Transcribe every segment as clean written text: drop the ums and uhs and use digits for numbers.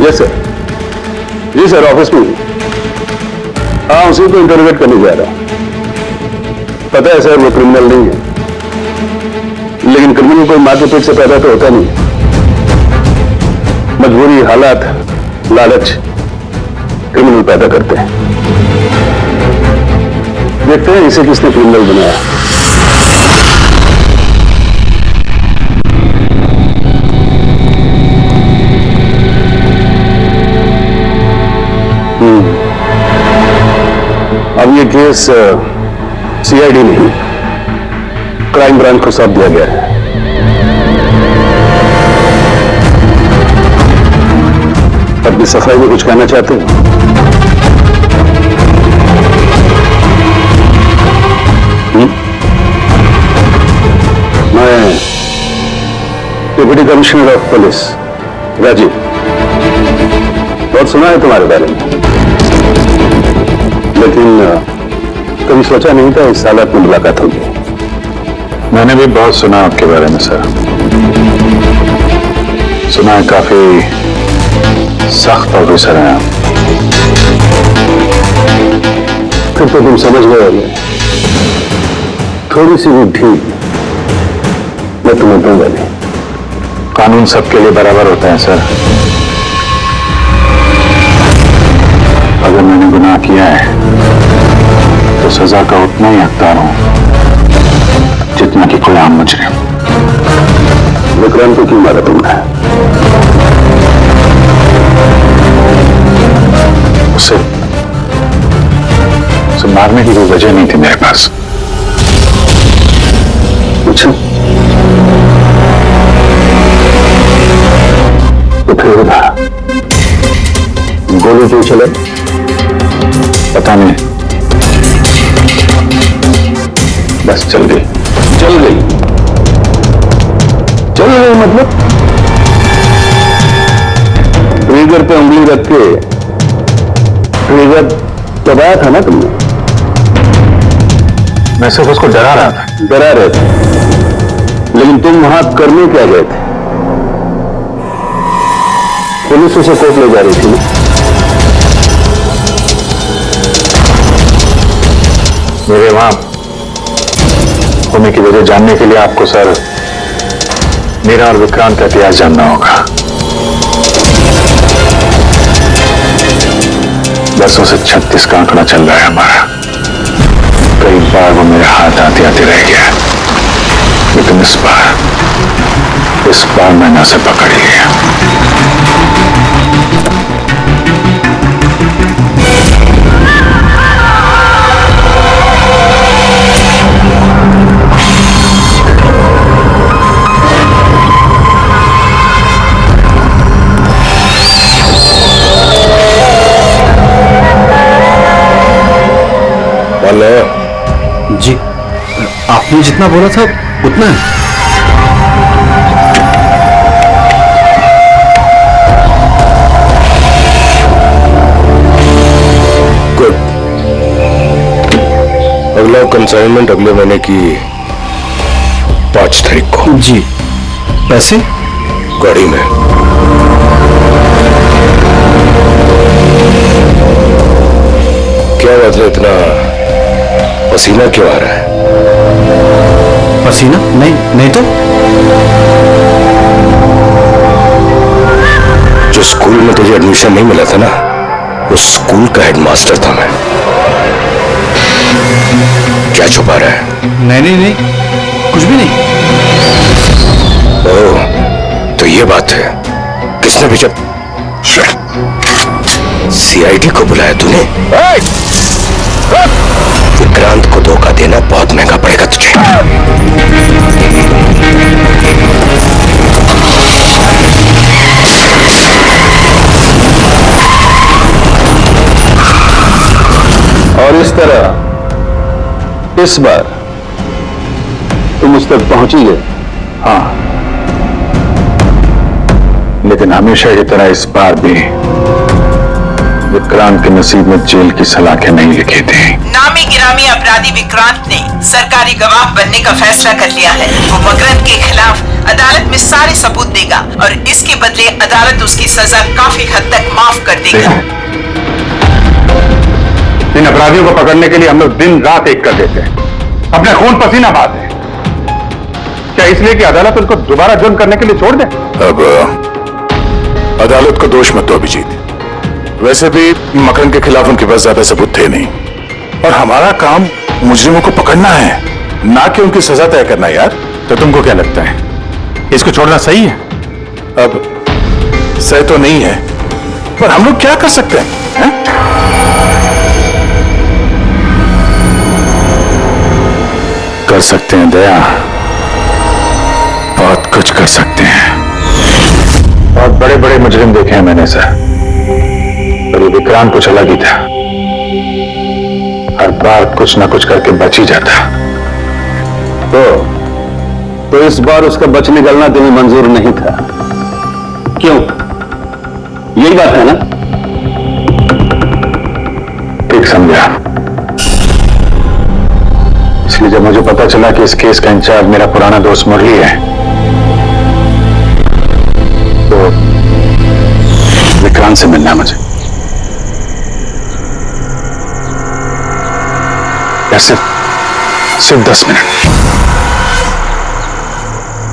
Yes sir. जी sir, office में। हाँ, उसी को इंटरोगेट करने जा रहा हूं। पता है सर, वो क्रिमिनल नहीं है, लेकिन क्रिमिनल कोई माँ के पेट से पैदा तो होता नहीं। मजबूरी, हालात, लालच क्रिमिनल पैदा करते हैं। देखते हैं इसे किसने क्रिमिनल बनाया। अब ये केस सीआईडी नहीं, क्राइम ब्रांच को सौंप दिया गया है। अपनी सफाई में कुछ कहना चाहते हैं? मैं deputy commissioner of police Rajeev, बहुत सुना है तुम्हारे बारे में, लेकिन कभी सोचा नहीं था इस हालत में मुलाकात होगी। मैंने भी बहुत सुना आपके बारे में सर। सुना है काफी सख्त ऑफिसर हैं आप। फिर तो तुम समझ गए होगे, थोड़ी सी भी ढील मैं तुम्हें दूंगा नहीं। कानून सबके लिए बराबर होता है सर। अगर मैंने गुनाह किया है तो सजा का उतना ही हकदार हूं जितना कि कोई आम मुजरिम। विक्रांत को क्यों मारा तुमने? उसे मारने की कोई वजह नहीं थी मेरे पास। अच्छा, तो फिर गोली क्यों चले? पता नहीं, बस चल गई। चल गई? चल गई मतलब? ट्रिगर पे उंगली रख के ट्रिगर दबाया था ना तुमने? मैं सिर्फ उसको डरा रहा था। डरा रहे थे, लेकिन तुम वहां करने क्या गए थे? पुलिस उसे कोर्ट ले जा रही थी। मेरे वहां होने की वजह जानने के लिए आपको सर मेरा और विक्रांत का इतिहास जानना होगा। बरसों से 36 का आंकड़ा चल रहा है हमारा। कई बार वो मेरे हाथ आते आते रह गया, लेकिन इस बार मैंने उसे पकड़ लिया। जी, आपने जितना बोला था उतना है। गुड। अगला कंसाइनमेंट अगले महीने की 5 तारीख को। जी। पैसे गाड़ी में। क्या बात है, इतना पसीना क्यों आ रहा है? पसीना? नहीं तो जो स्कूल में तुझे एडमिशन नहीं मिला था ना, उस स्कूल का हेडमास्टर था मैं। क्या छुपा रहा है? नहीं, कुछ भी नहीं। ओह, तो ये बात है। किसने भेजा? सीआईडी को बुलाया तूने? विक्रांत को धोखा देना बहुत महंगा पड़ेगा तुझे। और इस तरह इस बार तुम उस तक पहुंच ही गए। हाँ, लेकिन हमेशा की तरह इस बार भी विक्रांत के नसीब में जेल की सलाखें नहीं लिखी थी। नामी गिरामी अपराधी विक्रांत ने सरकारी गवाह बनने का फैसला कर लिया है। वो मकरंद के खिलाफ अदालत में सारे सबूत देगा और इसके बदले अदालत उसकी सजा काफी हद तक माफ कर देगी। इन अपराधियों को पकड़ने के लिए हम लोग दिन रात एक कर देते हैं, अपने खून पसीना बहाते हैं। क्या इसलिए कि अदालत उनको दोबारा जुर्म करने के लिए छोड़ दे? अब अदालत को दोष मत दो अभिजीत। वैसे भी मकरन के खिलाफ उनके पास ज्यादा सबूत थे नहीं, और हमारा काम मुजरिमों को पकड़ना है, ना कि उनकी सजा तय करना। यार तो तुमको क्या लगता है, इसको छोड़ना सही है? अब सही तो नहीं है, पर हम लोग क्या कर सकते हैं, हैं? कर सकते हैं दया, बहुत कुछ कर सकते हैं। बहुत बड़े बड़े मुजरिम देखे हैं मैंने सर, पर ये विक्रांत कुछ अलग ही था। हर बार कुछ ना कुछ करके बच ही जाता। तो इस बार उसका बच निकलना तुम्हें मंजूर नहीं था, क्यों? यही बात है ना? ठीक समझा। इसलिए जब मुझे पता चला कि इस केस का इंचार्ज मेरा पुराना दोस्त मुरली है, तो विक्रांत से मिलना है मुझे। सिर्फ 10 मिनट।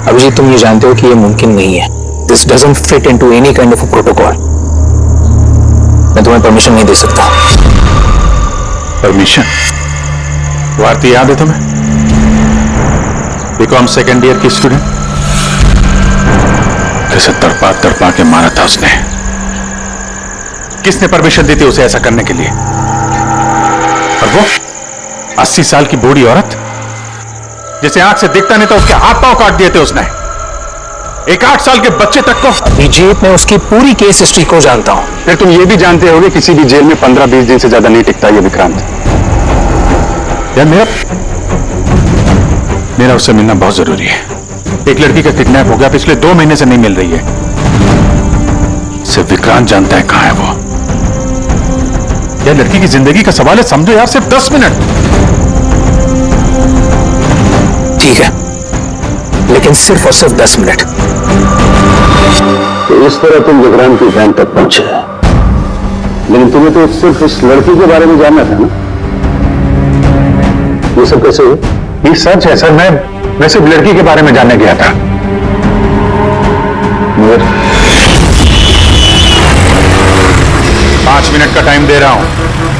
अभिजीत, तुम ये जानते हो कि ये मुमकिन नहीं है। This doesn't fit into any kind of protocol. मैं तुम्हें परमिशन नहीं दे सकता। परमिशन? भारती याद है तुम्हें? बीकॉम सेकेंड ईयर की स्टूडेंट, कैसे तड़पा तड़पा के मारा था उसने। किसने परमिशन दी थी उसे ऐसा करने के लिए? और वो 80 साल की बूढ़ी औरत, जिसे आंख से दिखता नहीं था, उसके हाथ पांव काट दिए थे उसने। एक 8 साल के बच्चे तक को। अभिजीत, मैं उसकी पूरी केस हिस्ट्री को जानता हूं। फिर तुम ये भी जानते होगे किसी भी जेल में 15-20 दिन से ज्यादा नहीं टिकता ये विक्रांत। यार मेरा उससे मिलना बहुत जरूरी है। एक लड़की का किडनैप हो गया, पिछले 2 महीने से नहीं मिल रही है। सिर्फ विक्रांत जानता है कहां है वो। यार लड़की की जिंदगी का सवाल है, समझो यार, सिर्फ 10 मिनट। ठीक है, लेकिन सिर्फ और सिर्फ 10 मिनट। तो इस तरह तुम विक्रांत की वैन तक पहुंचे, लेकिन तुम्हें तो सिर्फ इस लड़की के बारे में जानना था ना? ये सब कैसे हुआ? ये सच है सर, मैं सिर्फ लड़की के बारे में जानने गया था। मगर 5 मिनट का टाइम दे रहा हूं,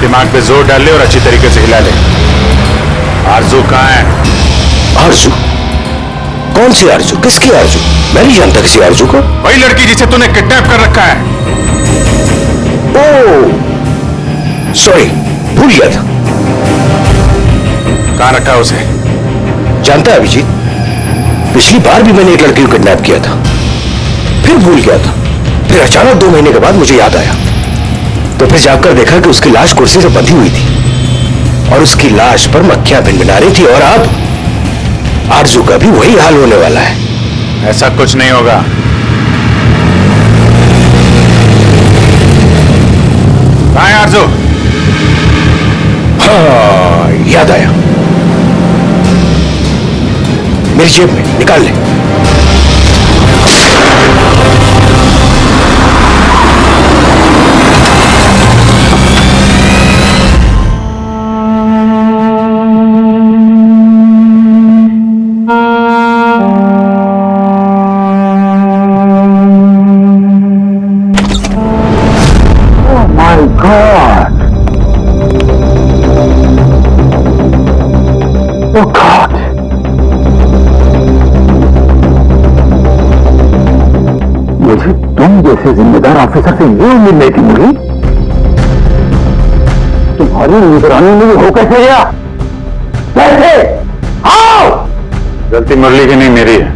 दिमाग पे जोर डाल ले और अच्छी तरीके से हिला ले। आरजू कहां है? आरजू? कौन सी आरजू? किसकी आरजू? मैं नहीं जानता किसी आरजू को। वही लड़की जिसे तूने किडनैप कर रखा है। ओह सॉरी, भूल गया था। कहां रखा है उसे? जानता है अभिजीत, पिछली बार भी मैंने एक लड़की को किडनैप किया था, फिर भूल गया था। फिर अचानक 2 महीने के बाद मुझे याद आया, तो फिर जाकर देखा कि उसकी लाश कुर्सी से बंधी हुई थी और उसकी लाश पर मक्खियां भिनभिना रही थी। और अब आरजू का भी वही हाल होने वाला है। ऐसा कुछ नहीं होगा। कहां है आरजू? हाँ, याद आया, मेरी जेब में, निकाल ले। मुझे तुम जैसे जिम्मेदार ऑफिसर से ये उम्मीद नहीं थी मुरली। तुम्हारी निगरानी में हो कैसे गया? कैसे? आओ! गलती मुरली की नहीं, मेरी है।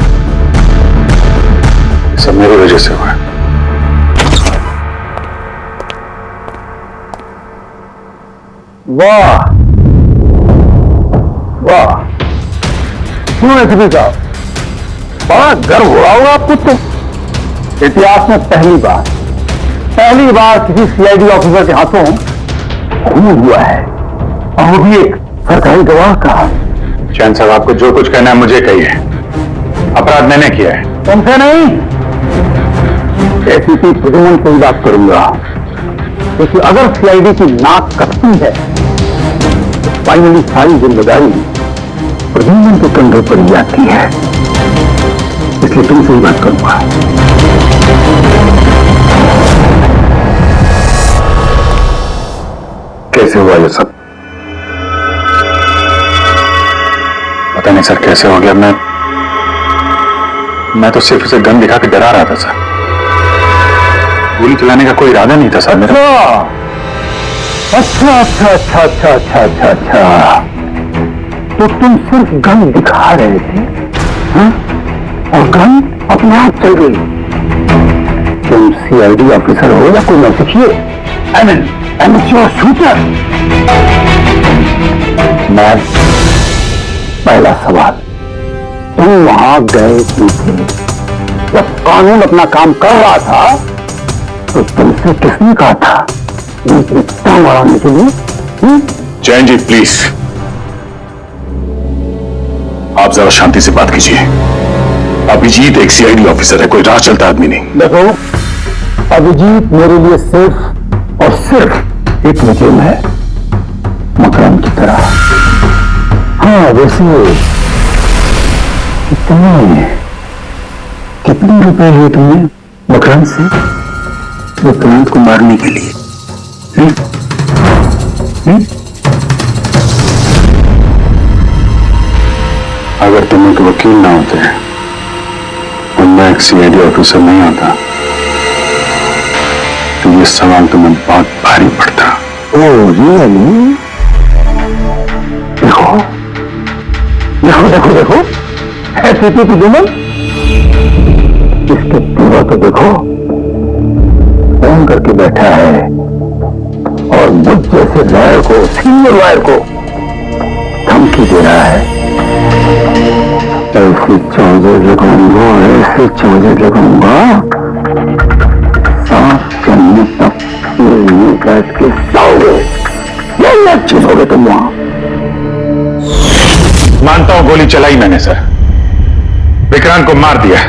सब मेरी वजह से हुआ। वाह वाह, क्यों एसपी साहब, बड़ा गर्व हो रहा होगा आपको। तो इतिहास में पहली बार किसी सीआईडी ऑफिसर के हाथों खून हुआ है, और वो भी एक सरकारी गवाह का। चैन साहब, आपको जो कुछ कहना है मुझे कहिए, अपराध मैंने किया है। तुमसे नहीं, एसीपी प्रद्युमन से ही बात करूंगा, क्योंकि अगर सीआईडी की नाक कटती है तो फाइनली सारी जिम्मेदारी प्रद्युमन के कंधे पर ही आती है। इसलिए तुमसे ही बात करूंगा। कैसे हुआ ये सब? पता नहीं सर कैसे हो गया। मैं तो सिर्फ उसे गन दिखा के डरा रहा था सर। गोली चलाने का कोई इरादा नहीं था सर मेरा। अच्छा अच्छा अच्छा अच्छा अच्छा अच्छा अच्छा, तो तुम सिर्फ गन दिखा रहे थे, हाँ? और गन अपने आप चल गई। तुम सीआईडी ऑफिसर हो या कोई न सीखिए, एमेच्योर शूटर। मैं पहला सवाल, तुम वहां गए क्यों थे? जब कानून अपना काम कर रहा था तो तुमसे किसने कहा था इतना बढ़ाने के लिए? जैन जी प्लीज, आप जरा शांति से बात कीजिए। अभिजीत एक सीआईडी ऑफिसर है, कोई राह चलता आदमी नहीं। देखो, अभिजीत मेरे लिए सिर्फ और सिर्फ एक मुजरिम है, मकरम की तरह। हाँ वैसे कितने रुपए लिए तुमने मकरम से विक्रांत को मारने के लिए? अगर तुम एक वकील ना होते और मैं एक सीआईडी ऑफिसर नहीं होता तो ये सवाल तुम्हें बहुत भारी पड़ता। Oh really? देखो देखो देखो देखो, एसीपी प्रद्युमन, इसके पूरा तो देखो, फोन करके बैठा है और मुझ जैसे लॉयर को, सीनियर लॉयर को धमकी दे रहा है। ऐसे चौधरी लगाऊंगा, ऐसे चौधरी लगाऊंगा, सांस चलने तक बैठ के सोओगे, यही अच्छी सोगे तुम वहां। मानता हूं गोली चलाई मैंने सर, विक्रांत को मार दिया,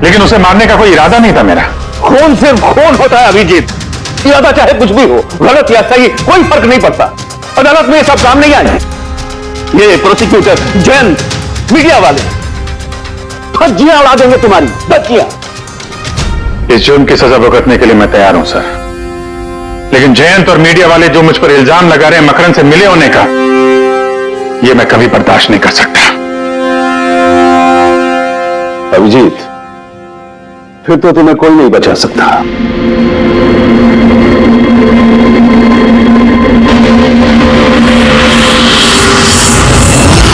लेकिन उसे मारने का कोई इरादा नहीं था मेरा। खून सिर्फ खून होता है अभिजीत, इरादा चाहे कुछ भी हो, गलत या सही कोई फर्क नहीं पड़ता। अदालत में ये सब सामने नहीं आए। ये प्रोसिक्यूटर, जैन, मीडिया वाले धज्जियां उड़ा देंगे तुम्हारी, धज्जियां। इस जुर्म की सजा भुगतने के लिए मैं तैयार हूं सर, लेकिन जयंत और मीडिया वाले जो मुझ पर इल्जाम लगा रहे हैं मकरन से मिले होने का, यह मैं कभी बर्दाश्त नहीं कर सकता। अभिजीत, फिर तो तुम्हें कोई नहीं बचा सकता।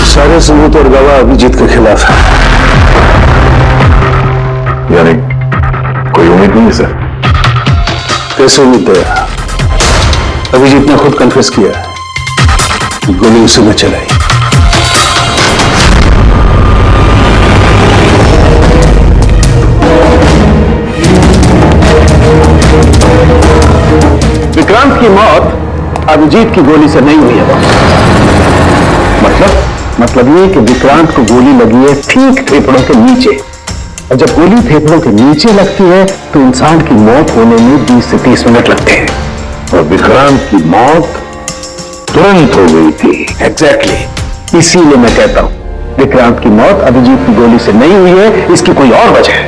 सारे सबूत और गवाह अभिजीत के खिलाफ है। यानी कोई उम्मीद नहीं है सर? कैसे उम्मीद है? अभिजीत ने खुद कन्फेस किया है, गोली उसी में चलाई। विक्रांत की मौत अभिजीत की गोली से नहीं हुई है। मतलब ये कि विक्रांत को गोली लगी है ठीक फेफड़ों के नीचे, और जब गोली फेफड़ों के नीचे लगती है तो इंसान की मौत होने में 20 से 30 मिनट लगते हैं, और विक्रांत की मौत तुरंत हो गई थी। एग्जैक्टली, इसीलिए मैं कहता हूं विक्रांत की मौत अभिजीत की गोली से नहीं हुई है, इसकी कोई और वजह है।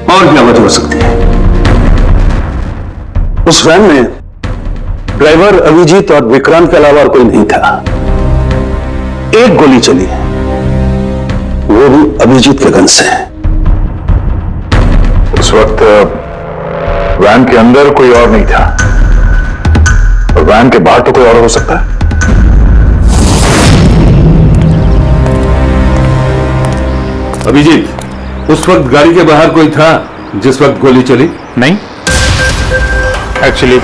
और क्या वजह हो सकती है? उस वैन में ड्राइवर अभिजीत और विक्रांत के अलावा और कोई नहीं था। एक गोली चली, वो भी अभिजीत के गन से। उस वक्त वैन के अंदर कोई और नहीं था, और वैन के बाहर तो कोई और हो सकता है। अभिजीत, उस वक्त गाड़ी के बाहर कोई था जिस वक्त गोली चली? नहीं, एक्चुअली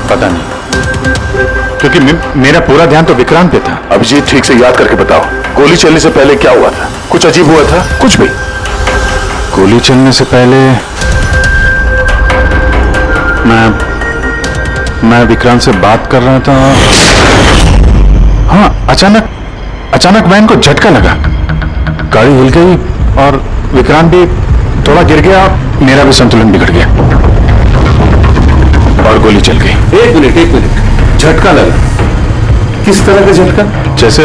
पता नहीं, क्योंकि मेरा पूरा ध्यान तो विक्रांत पे था। अभिजीत, ठीक से याद करके बताओ, गोली चलने से पहले क्या हुआ था? कुछ अजीब हुआ था? कुछ भी? गोली चलने से पहले मैं विक्रांत से बात कर रहा था। हाँ, अचानक वैन को झटका लगा गाड़ी हिल गई और विक्रांत भी थोड़ा गिर गया, मेरा भी संतुलन बिगड़ गया और गोली चल गई। एक मिनट, झटका लगा? किस तरह का झटका? जैसे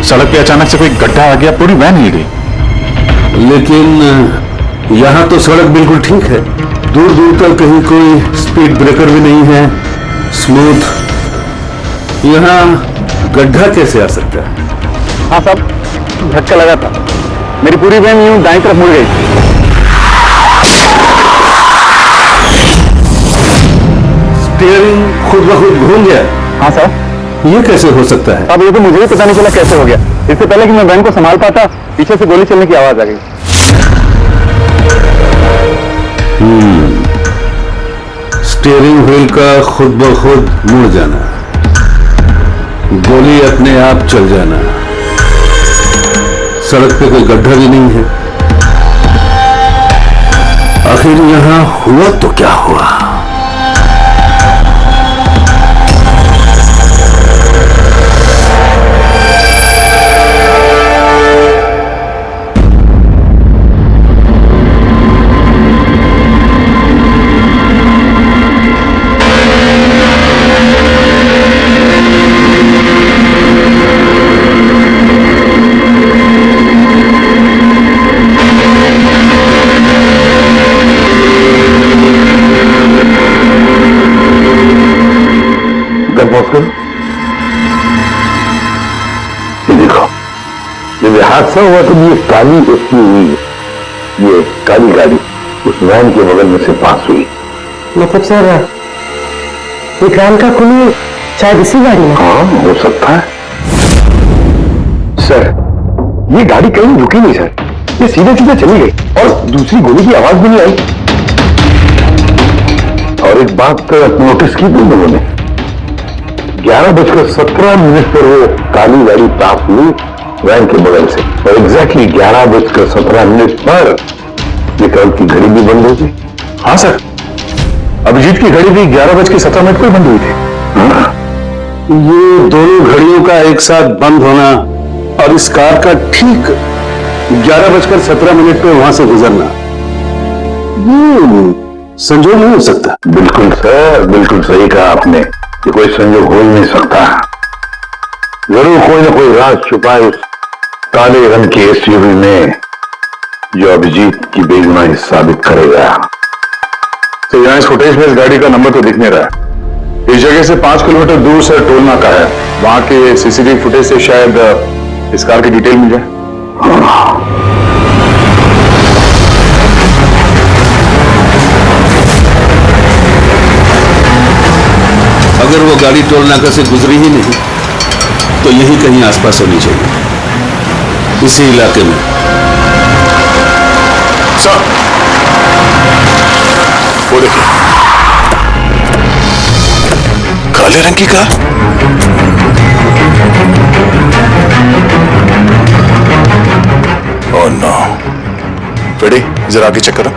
सड़क पे अचानक से कोई गड्ढा आ गया, पूरी वैन हिल गई। लेकिन यहां तो सड़क बिल्कुल ठीक है, दूर दूर तक कहीं कोई स्पीड ब्रेकर भी नहीं है, स्मूथ। यहां गड्ढा कैसे आ सकता है? हाँ साहब, झटका लगा था, मेरी पूरी वैन यूं दाईं तरफ मुड़ गई। स्टीयरिंग खुद ब खुद घूम गया? हाँ सर। ये कैसे हो सकता है? अब ये तो मुझे भी पता नहीं चला कैसे हो गया। इससे पहले कि मैं वैन को संभाल पाता, पीछे से गोली चलने की आवाज आ गई। स्टीयरिंग व्हील का खुद ब खुद मुड़ जाना, गोली अपने आप चल जाना, सड़क पे कोई गड्ढा भी नहीं है। आखिर यहां हुआ तो क्या हुआ? ये देखो, ये हादसा हुआ तो ये काली उसकी हुई, ये काली गाड़ी उस वैन के बगल में से पास हुई। मतलब सर विक्रांत का खून शायद इसी गाड़ी में? हाँ, हो सकता है सर। ये गाड़ी कहीं रुकी नहीं सर, ये सीधे सीधे चली गई और दूसरी गोली की आवाज भी नहीं आई। और एक बात नोटिस की तुम लोगों ने, 11:17 पर वो काली गाड़ी पास हुई वैन के बगल से, और एग्जैक्टली 11:17 पर विक्रांत की घड़ी भी बंद हो गई। हाँ सर, अभिजीत की घड़ी भी 11:17 पर बंद हुई थी। हाँ, ये दोनों घड़ियों का एक साथ बंद होना और इस कार का ठीक 11:17 पे वहां से गुजरना, ये संजोग नहीं हो सकता। बिल्कुल सर, बिल्कुल सही कहा आपने, कि कोई संजोग हो ही नहीं सकता। जरूर कोई ना कोई राज छुपा है उस काले रंग के एसयूवी में, जो अभिजीत की बेगुनाही साबित करेगा। तो यहाँ इस फुटेज में इस गाड़ी का नंबर तो दिख नहीं रहा है। इस जगह से 5 किलोमीटर दूर सर टोल नाका है, वहां के सीसीटीवी फुटेज से शायद इस कार की डिटेल मिल जाए। अगर वो गाड़ी टोल नाका से गुजरी ही नहीं तो यहीं कहीं आसपास होनी चाहिए, इसी इलाके में। सर, वो देखिए, काले रंग की कार। ओह नो, रेडी, जरा आगे चेक करो।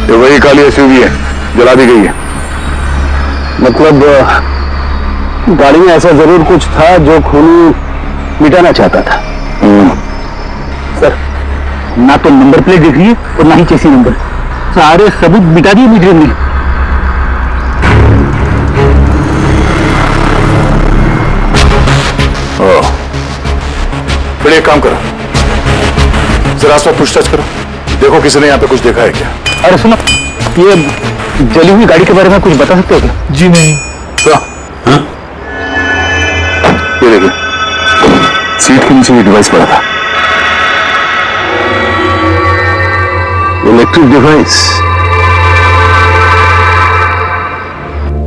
ये वही काली एसयूवी है, जला दी गई है। मतलब गाड़ी में ऐसा जरूर कुछ था जो खूनी मिटाना चाहता था। सर, ना तो नंबर प्लेट दिख रही है और ना ही चेसी नंबर, सारे सबूत मिटा दिए मुजरिम ने। फिर एक काम करो, जरा आसपास पूछताछ करो, देखो किसी ने यहाँ पे कुछ देखा है क्या। अरे सुनो, ये जली हुई गाड़ी के बारे में कुछ बता सकते हो क्या? जी नहीं। हाँ? ये देखिए, सीट के नीचे ये डिवाइस पड़ा था, इलेक्ट्रिक डिवाइस।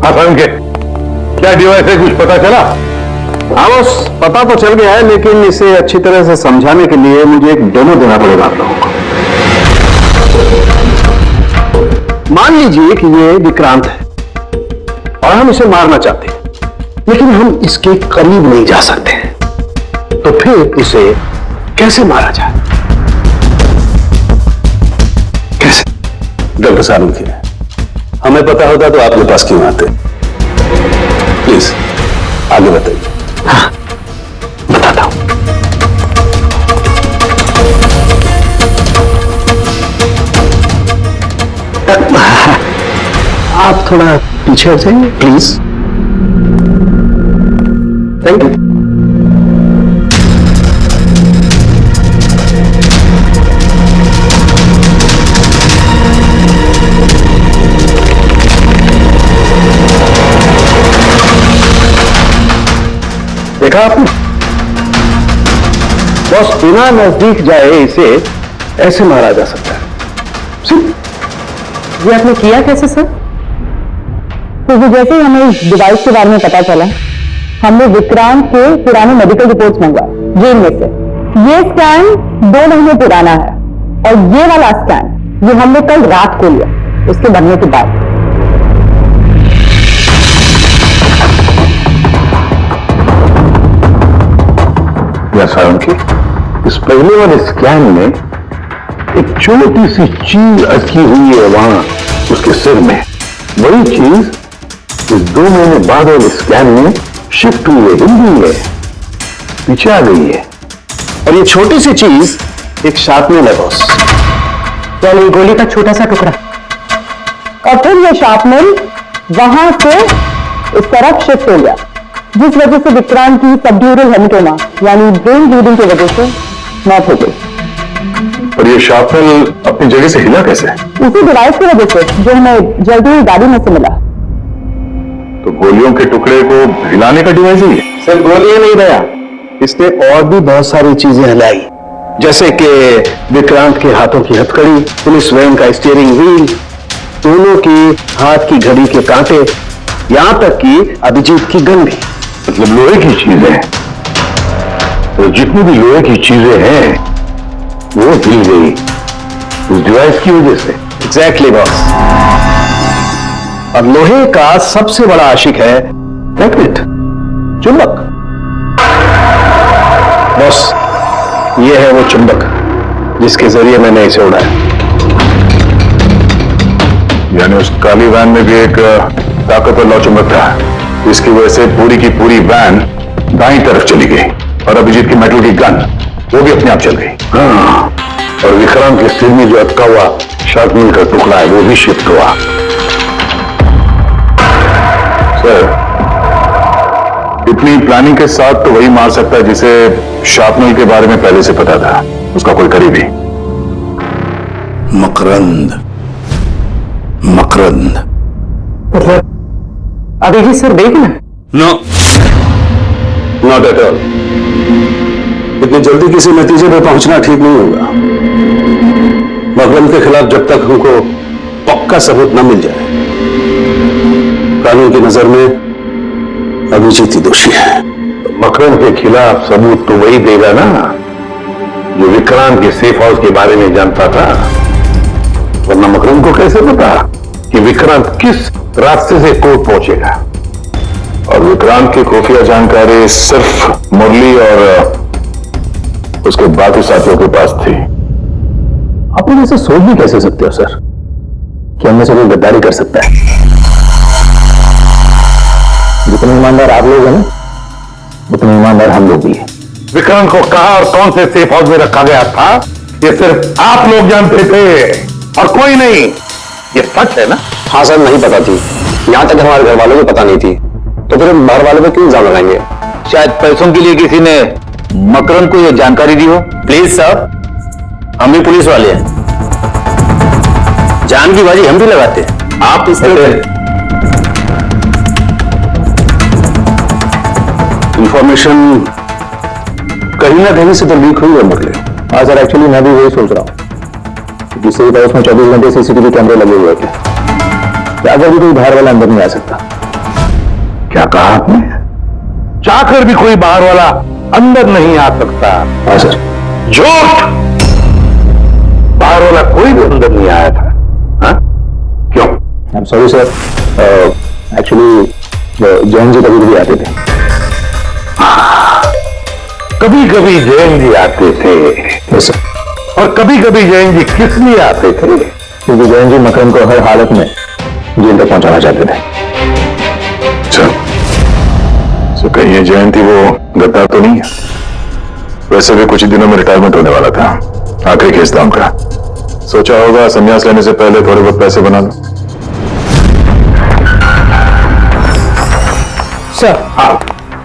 हाँ साहब, के क्या डिवाइस है, कुछ पता चला? हाँ बस, पता तो चल गया है, लेकिन इसे अच्छी तरह से समझाने के लिए मुझे एक डेमो देना पड़ेगा आप लोगों को। मान लीजिए कि ये विक्रांत है और हम इसे मारना चाहते हैं, लेकिन हम इसके करीब नहीं जा सकते हैं, तो फिर इसे कैसे मारा जाए? कैसे? डॉक्टर साहब के हमें पता होता तो आपके पास क्यों आते? प्लीज आगे बताइए। हाँ, बताता हूं। आप थोड़ा पीछे हट जाइए प्लीज। Thank you. देखा आपने? बस बिना नजदीक जाए इसे ऐसे मारा जा सकता है। ये आपने किया कैसे सर? क्योंकि जैसे ही हमें इस डिवाइस के बारे में पता चला, हमने विक्रांत के पुराने मेडिकल रिपोर्ट्स मंगवाए जेल में से। ये स्कैन 2 महीने पुराना है और ये वाला स्कैन ये हमने कल रात को लिया उसके बनने के बाद। की इस पहले वाले स्कैन में एक छोटी सी चीज अटकी हुई है वहां उसके सिर में। वही चीज इस 2 महीने बाद वाले स्कैन में शिफ्ट हुई है, हिल गई है, पीछे आ गई है। और ये छोटी सी चीज एक शार्पनर है बॉस, यानी गोली का छोटा सा टुकड़ा। और फिर ये शार्पनर वहां से इस तरफ शिफ्ट हो गया, जिस वजह से विक्रांत की सबड्यूरल हेमेटोमा यानी ब्रेन ब्लीडिंग की वजह से मौत हो गई। और ये शार्पनर अपनी जगह से हिला कैसे? उसी डिवाइस की वजह से जो हमें जल्दी ही गाड़ी में से मिला। तो गोलियों के टुकड़े को हिलाने का डिवाइस ही है? सिर्फ गोलियां नहीं रहा, इसने और भी बहुत सारी चीजें हिलाई, जैसे कि विक्रांत के हाथों की हथकड़ी, पुलिस वैन का स्टीयरिंग व्हील, दोनों की हाथ की घड़ी के कांटे, यहां तक कि अभिजीत की गन भी। मतलब लोहे की चीजें, तो जितनी भी लोहे की चीजें हैं वो हिल गई उस डिवाइस की वजह से। Exactly boss. अब लोहे का सबसे बड़ा आशिक है मैग्नेट, चुंबक। बॉस ये है वो चुंबक जिसके जरिए मैंने इसे उड़ाया। यानी उस काली वैन में भी एक ताकतवर नौचुंबक था, इसकी वजह से पूरी की पूरी वैन दाईं तरफ चली गई और अभिजीत की मेटल की गन वो भी अपने आप चल गई। हाँ, और विक्रांत के सिर में जो अटका हुआ शार्पनर का टुकड़ा है वो भी शिफ्ट हुआ। सर, इतनी प्लानिंग के साथ तो वही मार सकता है जिसे शार्पनर के बारे में पहले से पता था, उसका कोई करीबी। मकरंद, मकरंद अभिजीत सर देखना। No, not at all. इतनी जल्दी किसी नतीजे पर पहुंचना ठीक नहीं होगा। मकरंद के खिलाफ जब तक हमको पक्का सबूत न मिल जाए, कानून की नजर में अभिजीत ही दोषी है। तो मकरंद के खिलाफ सबूत तो वही देगा ना जो विक्रांत के सेफ हाउस के बारे में जानता था, वरना मकरंद को कैसे पता कि विक्रांत किस रास्ते से कोर्ट पहुंचेगा। और विक्रांत की खुफिया जानकारी सिर्फ मुरली और उसके बाकी साथियों के पास थी। आप लोग ऐसे सोच भी कैसे सकते हो सर कि हमें से कोई गद्दारी कर सकता है? जितने ईमानदार आप लोग हैं ना, उतने ईमानदार हम लोग भी हैं। विक्रांत को कहां और कौन से सेफ हाउस में रखा गया था ये सिर्फ आप लोग जानते थे और कोई नहीं। ये सच है ना? हाँ सर, नहीं पता थी। यहां तक हमारे घर वालों को पता नहीं थी, तो फिर बाहर वालों पे क्यों इल्जाम लगाएंगे? शायद पैसों के लिए किसी ने मकरंद को यह जानकारी दी हो। प्लीज सर, हम भी पुलिस वाले हैं, जान की बाजी हम भी लगाते हैं। आप इस इंफॉर्मेशन कहीं ना कहीं से तो लीक हुई है मुरली। हाँ सर, एक्चुअली मैं भी वही सोच रहा हूँ। जिससे उसमें 24 घंटे सीसीटीवी कैमरे लगे हुए थे, अगर भी कोई बाहर वाला अंदर नहीं आ सकता। क्या कहा आपने? चाहकर भी कोई बाहर वाला अंदर नहीं आ सकता? हाँ सर। झूठ! बाहर वाला कोई भी अंदर नहीं आया था। हाँ? क्यों? I am sorry sir, actually Jain ji कभी कभी आते थे। कभी कभी जैन जी आते थे और कभी कभी जैन जी किस लिए आते थे? क्योंकि जैन जी मकरम को हर हालत में जेल तक पहुंचाना चाहते थे। तो कहीं ये जयंती वो गद्दार तो नहीं है? वैसे भी कुछ ही दिनों में रिटायरमेंट होने वाला था, आखिरी केस था उनका। सोचा होगा संन्यास लेने से पहले थोड़े बहुत पैसे बना लो।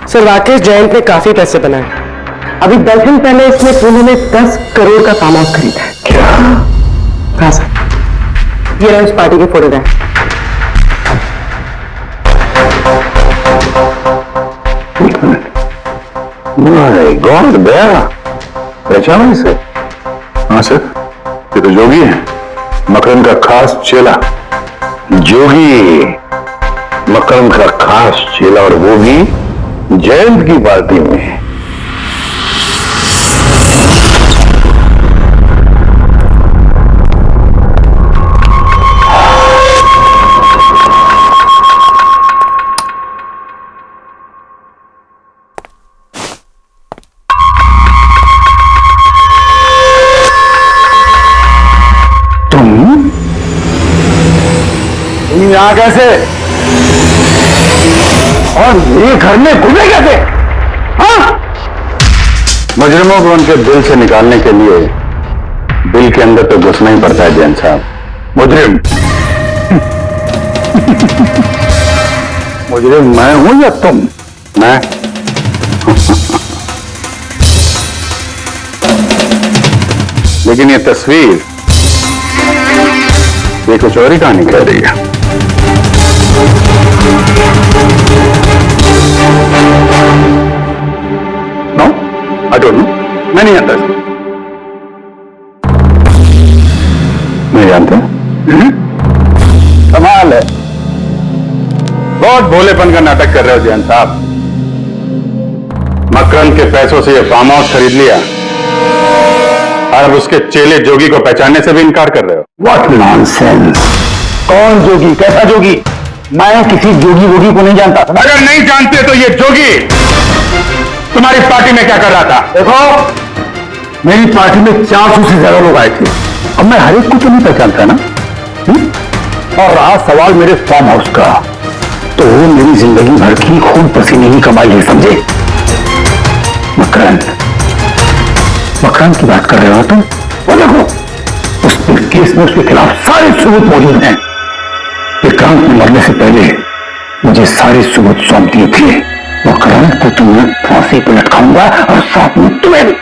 सर राकेश जैन ने काफी पैसे बनाए। अभी 10 दिन पहले इसने पुणे में 10 करोड़ का फार्म हाउस खरीदा है। क्या? हाँ सर, ये रहा इस पार्टी के फोटोग्राफ। माय गॉड भैया, पहचाना इसे? हाँ सर, ये तो जोगी है, मकरम का खास चेला। जोगी मकरम का खास चेला, और वो भी जयंत की पार्टी में। यहाँ कैसे और ये घर में घूमे कैसे? हाँ? मुजरिमों को उनके दिल से निकालने के लिए दिल के अंदर तो घुसना ही पड़ता है जैन साहब। मुजरिम मुजरिम मैं हूं या तुम? मैं लेकिन ये तस्वीर ये कुछ और ही कहानी कह रही है। नो, आई डोंट नो, मैं नहीं जानता। नहीं जानते? कमाल है, बहुत भोलेपन का नाटक कर रहे हो जैन साहब। मकरम के पैसों से ये फार्म हाउस खरीद लिया और उसके चेले जोगी को पहचानने से भी इनकार कर रहे हो। What nonsense! कौन जोगी? कैसा जोगी? मैं किसी जोगी वोगी को नहीं जानता। अगर नहीं जानते तो ये जोगी तुम्हारी पार्टी में क्या कर रहा था? देखो, मेरी पार्टी में 400 से ज्यादा लोग आए थे, अब मैं हर एक को तो नहीं पहचानता ना। और रहा सवाल मेरे फार्म हाउस का, तो मेरी जिंदगी भर की खून पसीने की कमाई है, समझे? मकरम की बात कर रहे हो तुम? वो देखो, उस केस में उसके खिलाफ सारे सबूत मौजूद हैं। विक्रांत ने मरने से पहले मुझे सारे सबूत सौंप दिए थे। मकरम को तुम्हें फांसी पर लटकाऊंगा और साथ में तुम्हें भी।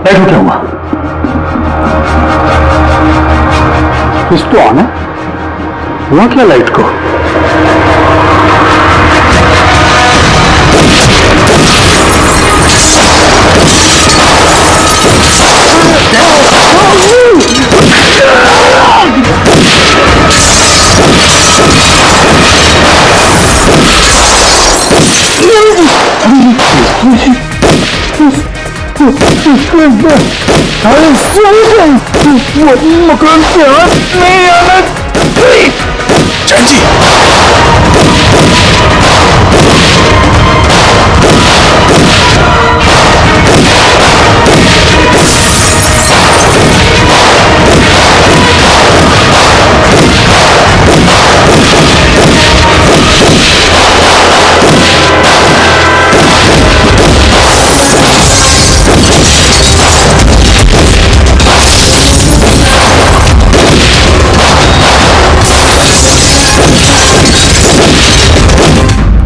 देखो क्या हुआ? कुछ तो आना हुआ क्या लाइट को? मकरम के हाथ नहीं आना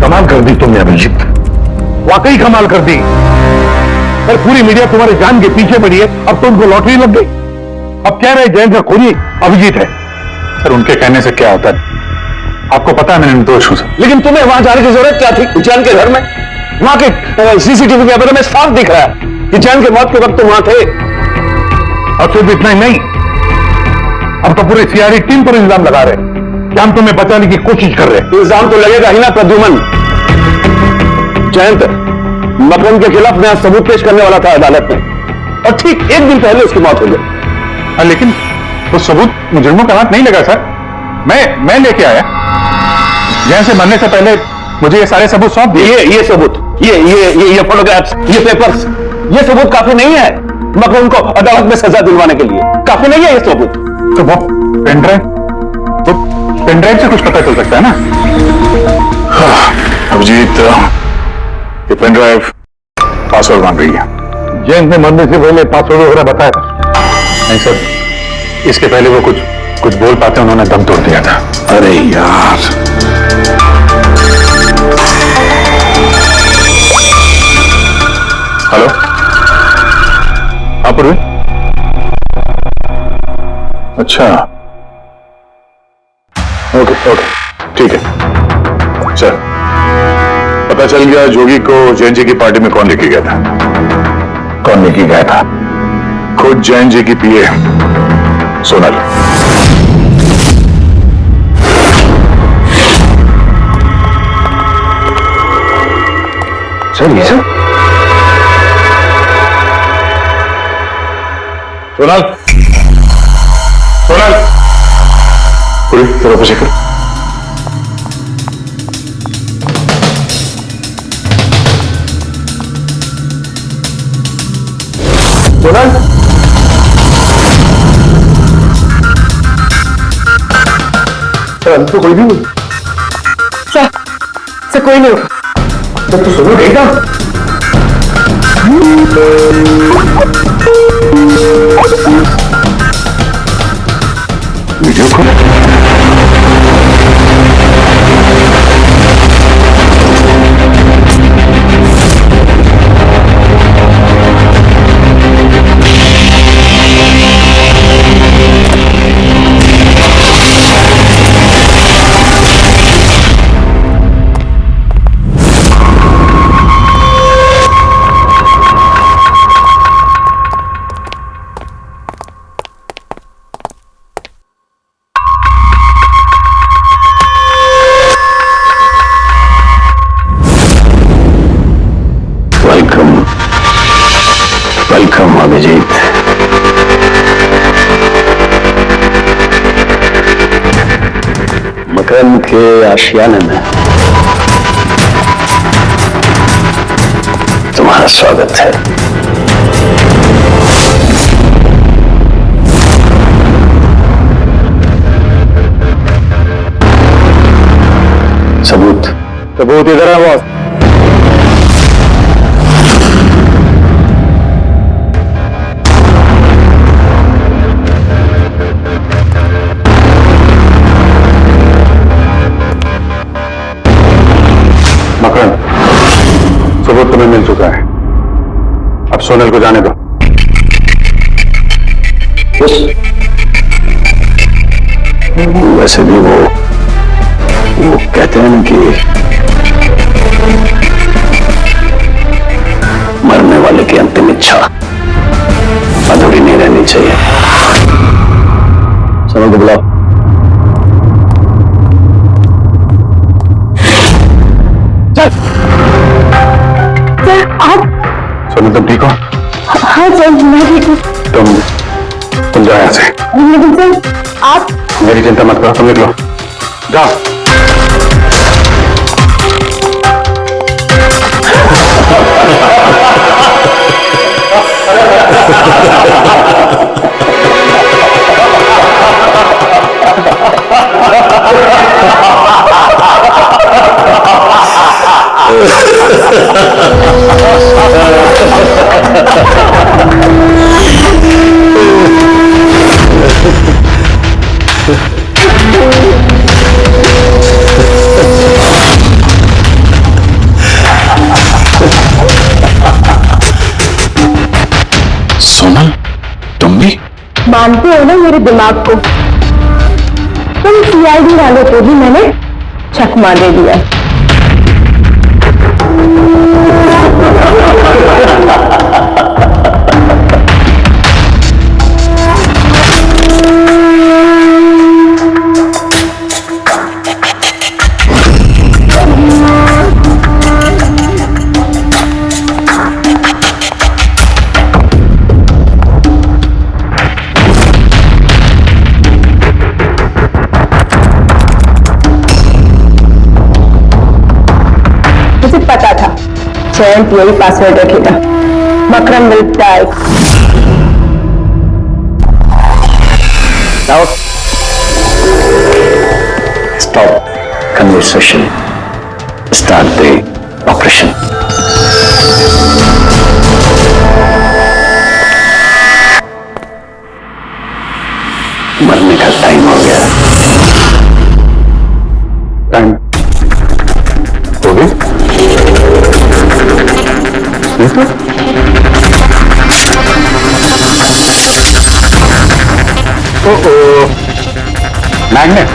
कमाल कर दी तुमने अभिजीत, वाकई कमाल कर दी। पर पूरी मीडिया तुम्हारे जान के पीछे पड़ी है, अब तुमको लॉटरी लग गई। अब कह रहे जैन का खूनी अभिजीत है। सर उनके कहने से क्या होता है? आपको पता है मैं निर्दोष हूं सर। लेकिन तुम्हें वहां जाने की जरूरत क्या थी? जैन के घर में, वहां के सीसीटीवी कैमरे में साफ दिख रहा है कि जैन के मौत के वक्त तुम वहां थे। अब सिर्फ इतना ही नहीं, अब तो पूरी सीआईडी टीम पर इल्जाम लगा रहे कि हम तुम्हें बचाने की कोशिश कर रहे हैं। इल्जाम तो लगेगा ही ना प्रद्युमन। जयंत मकरम के खिलाफ नया सबूत पेश करने वाला था अदालत में, और ठीक एक दिन पहले उसकी मौत हो गई। लेकिन वो सबूत मुजरिमों का हाथ नहीं लगा सर, मैं लेके आया। जैन से मरने से पहले मुझे ये सारे सबूत सौंप दिए। ये सबूत, ये फोटोग्राफ्स, ये पेपर्स, ये सबूत काफी नहीं है मकरम को अदालत में सजा दिलवाने के लिए। काफी नहीं है ये सबूत। तो वो पेनड्राइव से कुछ पता चल सकता है ना? अभिजीत, ये पेन ड्राइव पासवर्ड मांग रही है। जैन ने मरने से पहले पासवर्ड वगैरह बताया था? नहीं सर, इसके पहले वो कुछ बोल पाते उन्होंने दम तोड़ दिया था। अरे यार, हेलो, हाँ पूर्वी। अच्छा, ओके ओके, ठीक है सर। पता चल गया जोगी को जैन जी की पार्टी में कौन लेके गया था। कौन लेके गया था? खुद जैन जी की पीए सोनल। सर ये सब सोनल, सोनल, पूरी तरह से कर। सोनल, सर अभी तो कोई भी नहीं। सर कोई नहीं होगा। तो सुनो देखा वीडियो कॉल। वेलकम अभिजीत। मकरम के आशियाने में तुम्हारा स्वागत है। सबूत इधर है बॉस। मकरम, सबूत तुम्हें मिल चुका है, अब सोनल को जाने दो। वैसे भी वो कहते हैं ना कि मरने वाले की अंतिम इच्छा अधूरी नहीं रहनी चाहिए। सोनल को बुलाओ। सोनल तुम ठीक हो? हाँ सर मैं ठीक हूँ। तुम जाओ यहाँ से। लेकिन सर आप मेरी चिंता मत करो, तुम निकलो, जाओ। सोनल, तुम भी? मानते हो ना मेरे दिमाग को? तुम सीआईडी वालों को भी मैंने चकमा दे दिया। जयंत यही पासवर्ड रखेगा। Makram will die. Now, stop conversation. Start the operation. मरने का टाइम हो गया। टाइम हो गया? ओह, मैग्नेट।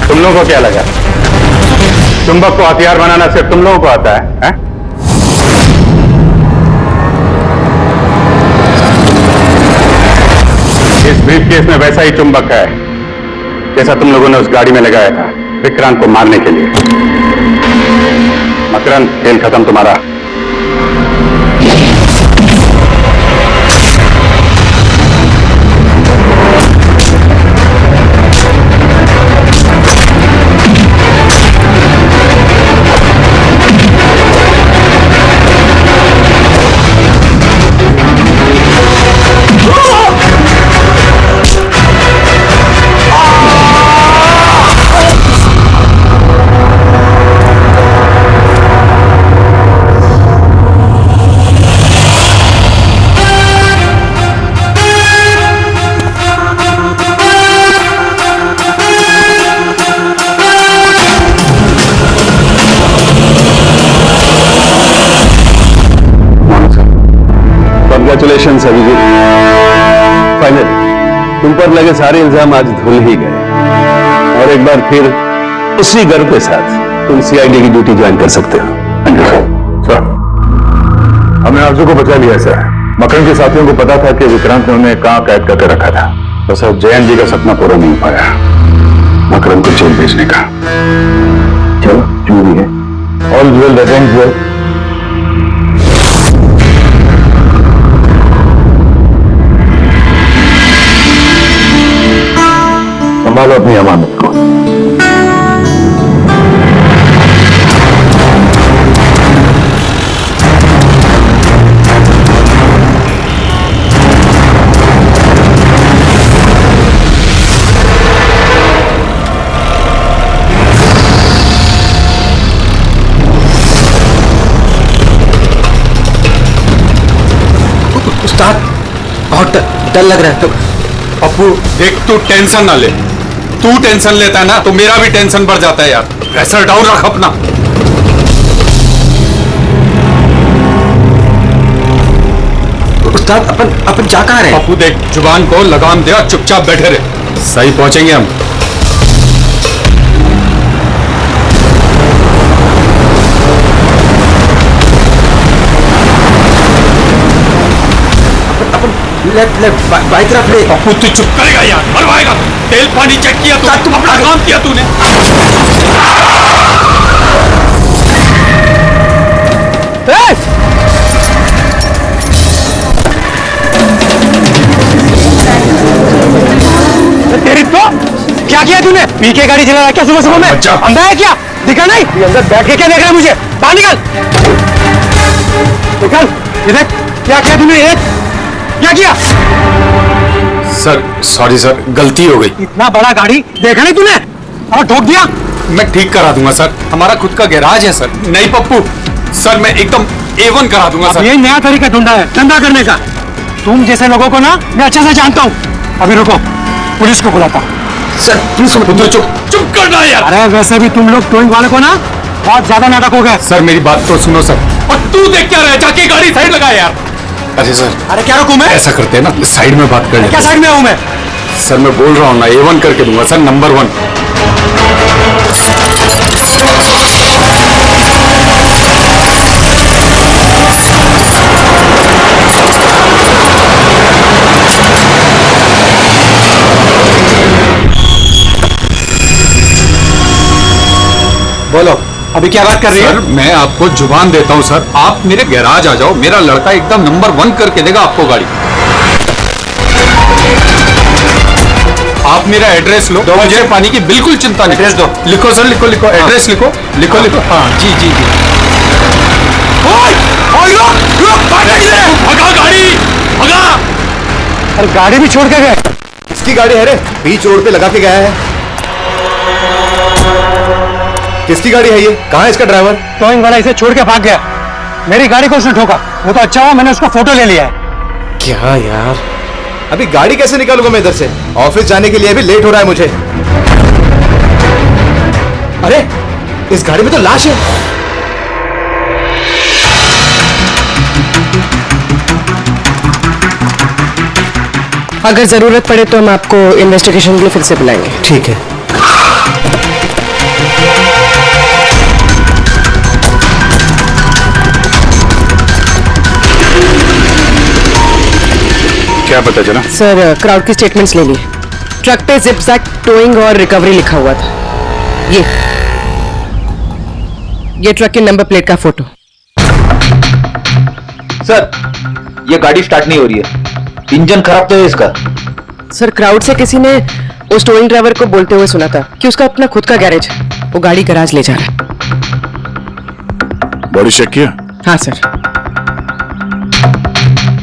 तुम लोगों को क्या लगा चुंबक को हथियार बनाना सिर्फ तुम लोगों को आता है? इस ब्रीफकेस में वैसा ही चुंबक है जैसा तुम लोगों ने उस गाड़ी में लगाया था विक्रांत को मारने के लिए। मकरंद, खेल खत्म तुम्हारा। Congratulations अभिजीत, फाइनली तुम पर लगे सारे इल्जाम आज धुल ही गए और एक बार फिर उसी गर्व के साथ तुम सीआईडी की ड्यूटी ज्वाइन कर सकते हो। सर, हमने आरजू को बचा लिया सर। मकरंद के साथियों को पता था कि विक्रांत ने उन्हें कहां कैद करके रखा था, तो सर जयंत जी का सपना पूरा नहीं हो पाया मकरंद को जेल भेजने का। चलो जो भी है, all well that ends well. संभालो अपनी अमानत को। उस्ताद, बहुत डर लग रहा है। पप्पू देख, तू टेंशन ना ले। तू टेंशन लेता है ना तो मेरा भी टेंशन बढ़ जाता है यार। प्रेशर डाउन रख अपना। उस्ताद, अपन जा कहाँ रहे हैं? पप्पू देख, जुबान को लगाम दे और चुपचाप बैठे रहे। सही पहुंचेंगे हम। लेफ्ट बाई तरफ ले। पप्पू तू चुप करेगा यार, मरवाएगा। तेल पानी चेक किया तुम अपना काम किया तूने। तेरी तो क्या किया तूने? पी के गाड़ी चला रहा क्या सुबह सुबह में? अंधा है क्या? दिखा नहीं? अंदर बैठ के क्या देख रहा है मुझे? बाहर निकल, निकल। ये देख क्या किया तूने? क्या किया? सर सॉरी सर, गलती हो गई। इतना बड़ा गाड़ी देखा नहीं तूने और ठोक दिया? मैं ठीक करा दूंगा सर, हमारा खुद का गैराज है सर। नहीं पप्पू सर, मैं एकदम A1 करा दूंगा सर। ये नया तरीका ढूंढा है धंधा करने का। तुम जैसे लोगों को ना मैं अच्छे से जानता हूँ। अभी रुको, पुलिस को बुलाता हूँ। सर प्लीज चुप करना यार। अरे वैसे भी तुम लोग टोइंग वाले को ना बहुत ज्यादा नाटक हो गए। सर मेरी बात तो सुनो सर। और तू देख क्या रहा है, जाके गाड़ी साइड लगा यार। अरे सर, अरे क्या रुकूं मैं? ऐसा करते हैं ना, साइड में बात कर ले। क्या साइड में हूँ मैं? सर मैं बोल रहा हूँ ना, A1 करके दूंगा सर, नंबर 1। बोलो, अभी क्या बात कर रही है? सर मैं आपको जुबान देता हूँ सर, आप मेरे गैराज आ जाओ, मेरा लड़का एकदम नंबर 1 करके देगा आपको गाड़ी। आप मेरा एड्रेस लो, मुझे पानी की बिल्कुल चिंता नहीं। एड्रेस दो। लिखो सर, लिखो एड्रेस लिखो। हाँ जी जी जी। भगा गाड़ी, भगा। अरे गाड़ी भी छोड़ के गए। किसकी गाड़ी है रे? बीच रोड पे लगा के गया है। किसकी गाड़ी है ये? कहाँ है इसका ड्राइवर? टोइंग वाला इसे छोड़ के भाग गया। मेरी गाड़ी को उसने ठोका। वो तो अच्छा हुआ मैंने उसका फोटो ले लिया है। क्या यार, अभी गाड़ी कैसे निकालूंगा मैं इधर से? ऑफिस जाने के लिए भी लेट हो रहा है मुझे। अरे इस गाड़ी में तो लाश है। अगर जरूरत पड़े तो हम आपको इन्वेस्टिगेशन के लिए फिर से बुलाएंगे। ठीक है। क्या पता चला? सर क्राउड की स्टेटमेंट्स ले ली। ट्रक पे जिप-जैक टोइंग और रिकवरी लिखा हुआ था। ये ट्रक के नंबर प्लेट का फोटो। सर ये गाड़ी स्टार्ट नहीं हो रही है, इंजन खराब तो है इसका। सर क्राउड से किसी ने उस टोइंग ड्राइवर को बोलते हुए सुना था कि उसका अपना खुद का गैरेज है, वो गाड़ी गैराज ले जा रहा है। बॉडी चेक किया? हाँ सर।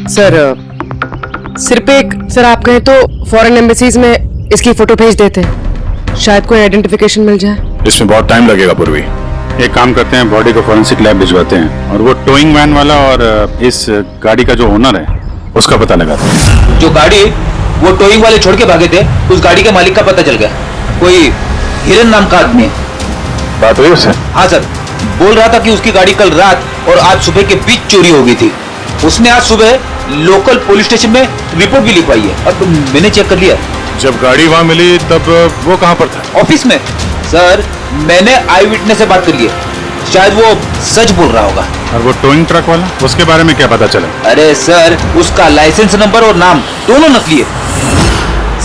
सर सिर पे एक, सर आप कहें तो फॉरेन एम्बेसीज में इसकी फोटो भेज देते हैं, शायद कोई आइडेंटिफिकेशन मिल जाए। इसमें बहुत टाइम लगेगा पूर्वी। एक काम करते हैं, बॉडी को फॉरेंसिक लैब भिजवाते हैं और वो टोइंग वैन वाला और इस गाड़ी का जो ओनर है उसका पता लगाते हैं। जो गाड़ी वो टोइंग वाले छोड़ के भागे थे, उस गाड़ी के मालिक का पता चल गया। कोई हिरन नाम का आदमी है। बात हुई उससे? हाँ सर, बोल रहा था कि उसकी गाड़ी कल रात और आज सुबह के बीच चोरी हो गई थी। उसने आज सुबह लोकल पुलिस स्टेशन में रिपोर्ट भी लिखवाई है। अब मैंने चेक कर लिया। जब गाड़ी वहां मिली तब वो कहां पर था? ऑफिस में। सर मैंने आई विटनेस से बात करी है, शायद वो सच बोल रहा होगा। और वो टोइंग ट्रक वाला, उसके बारे में क्या पता चला? अरे सर उसका लाइसेंस नंबर और नाम दोनों नकली है।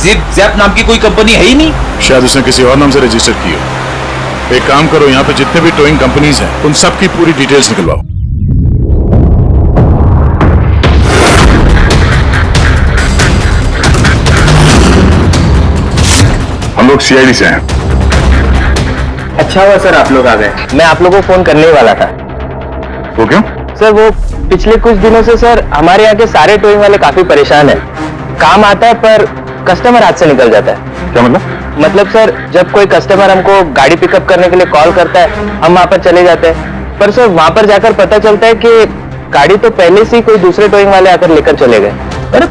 जिप जैप नाम की कोई कंपनी है ही नहीं। शायद उसने किसी और नाम से रजिस्टर की हो। एक काम करो, यहाँ पे जितने भी टोइंग कंपनीज हैं उन सब की पूरी डिटेल्स निकलवाओ। हम लोग सीआईडी से हैं। अच्छा हुआ सर आप लोग आ गए, मैं आप लोगों को फोन करने ही वाला था। वो क्यों? सर वो पिछले कुछ दिनों से सर हमारे यहाँ के सारे टोइंग वाले काफी परेशान हैं। काम आता है पर कस्टमर हाथ से निकल जाता है। क्या मतलब? मतलब सर जब कोई कस्टमर हमको गाड़ी पिकअप करने के लिए कॉल करता है, हम वहां पर चले जाते हैं, पर सर वहां पर जाकर पता चलता है कि गाड़ी तो पहले से ही कोई दूसरे टोइंग वाले आकर लेकर चले गए। अरे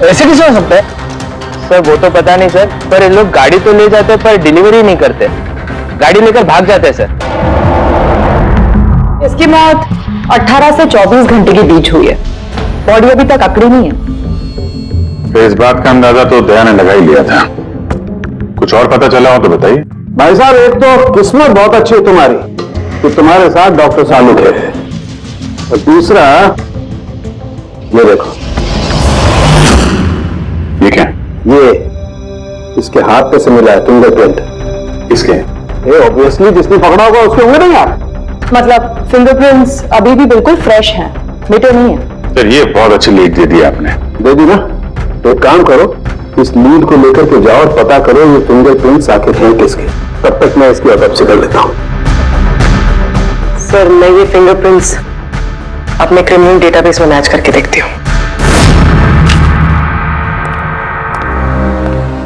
ऐसे कैसे हो सकता है? सर वो तो पता नहीं सर, पर ये लोग गाड़ी तो ले जाते पर डिलीवरी नहीं करते, गाड़ी लेकर भाग जाते हैं सर। इसकी मौत 18 से 24 घंटे के बीच हुई है। बॉडी अभी तक अकड़ी नहीं है। तो इस बात का अंदाजा तो दया ने लगा ही लिया था। कुछ और पता चला हो तो बताइए। भाई साहब एक तो किस्मत बहुत अच्छी है तुम्हारी कि तुम्हारे साथ डॉक्टर सालू थे, और दूसरा ये देखो। ये क्या? ये इसके हाथ पे से मिला है फिंगरप्रिंट। किसके? ये ऑब्वियसली जिसने पकड़ा होगा उसके होंगे नहीं यार। मतलब फिंगरप्रिंट्स अभी भी बिल्कुल फ्रेश हैं, मिटे नहीं है। सर ये बहुत अच्छी लीड दे दी आपने। दे दी ना? तो एक काम करो, इस लीड को लेकर के जाओ और पता करो ये फिंगरप्रिंट्स आखिर हैं किसके। तब तक मैं इसकी ऑटोप्सी कर लेता हूं। सर मैं ये फिंगरप्रिंट्स अपने क्रिमिनल डेटाबेस में मैच करके देखती हूँ।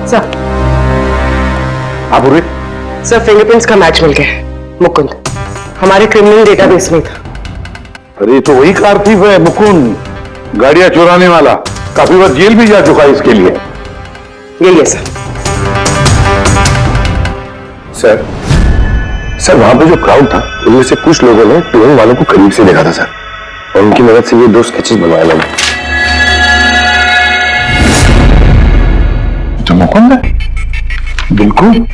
सर आप बोलिए। सर फिंगरप्रिंट्स का मैच मिल गया। मुकुंद हमारे क्रिमिनल डेटाबेस में था। अरे तो वही कारतीब है मुकुंद, गाड़ियां चुराने वाला। काफी बार जेल भी जा चुका है इसके लिए। यही है सर। सर वहां पे जो क्राउड था उनमें से कुछ लोगों ने टोइंग वालों को करीब से देखा था सर, और उनकी मदद से ये 2 स्केचेस बनवाए मैंने। तो मुकुंद है? बिल्कुल,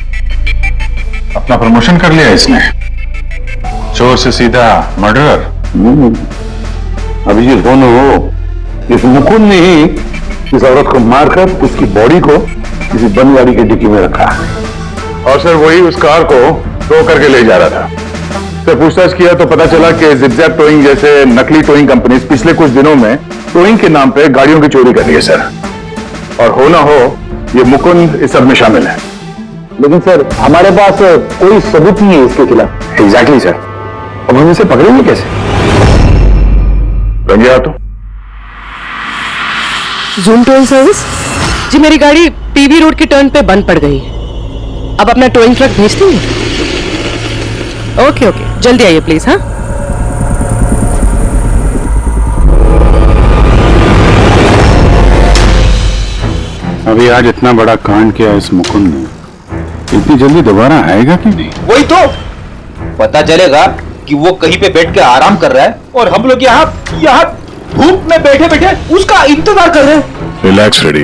अपना प्रमोशन कर लिया इसने। चोर से सीधा मर्डरर। अभिजीत कौन हो? इस मुकुंद ने ही इस औरत को मारकर उसकी बॉडी को किसी बंद गाड़ी की डिक्की में रखा। और सर वही उस कार को टो करके ले जा रहा था। सर पूछताछ किया तो पता चला कि जिप-जैप टोइंग जैसे नकली टोइंग कंपनी पिछले कुछ दिनों में टोइंग के नाम पे गाड़ियों की चोरी कर रही है सर। और हो ना हो ये मुकुंद इस सब में शामिल है। लेकिन सर हमारे पास कोई सबूत नहीं है इसके खिलाफ। एग्जैक्टली सर, अब हम इसे पकड़ेंगे कैसे? रंगे हाथों। जूम टोइंग सर्विस जी, मेरी गाड़ी पीवी रोड के टर्न पे बंद पड़ गई है। अब अपना टोइंग ट्रक भेज देंगे? ओके ओके, जल्दी आइए प्लीज। हाँ, अभी आज इतना बड़ा कांड किया इस मुकुंद ने, इतनी जल्दी दोबारा आएगा कि नहीं? वही तो पता चलेगा कि वो कहीं पे बैठ के आराम कर रहा है और हम लोग यहाँ धूप में बैठे बैठे उसका इंतजार कर रहे हैं। रिलैक्स रेडी,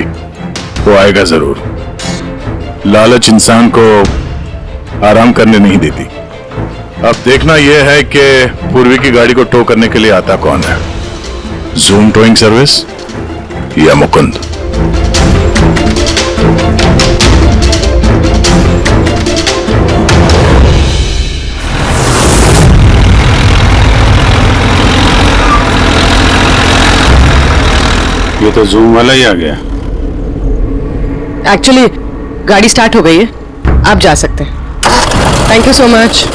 वो आएगा जरूर। लालच इंसान को आराम करने नहीं देती। अब देखना यह है कि पूर्वी की गाड़ी को टो करने के लिए आता कौन है, जूम टोइंग सर्विस या मुकुंद। ये तो जूम वाला ही आ गया। एक्चुअली गाड़ी स्टार्ट हो गई है, आप जा सकते हैं। Thank you so much.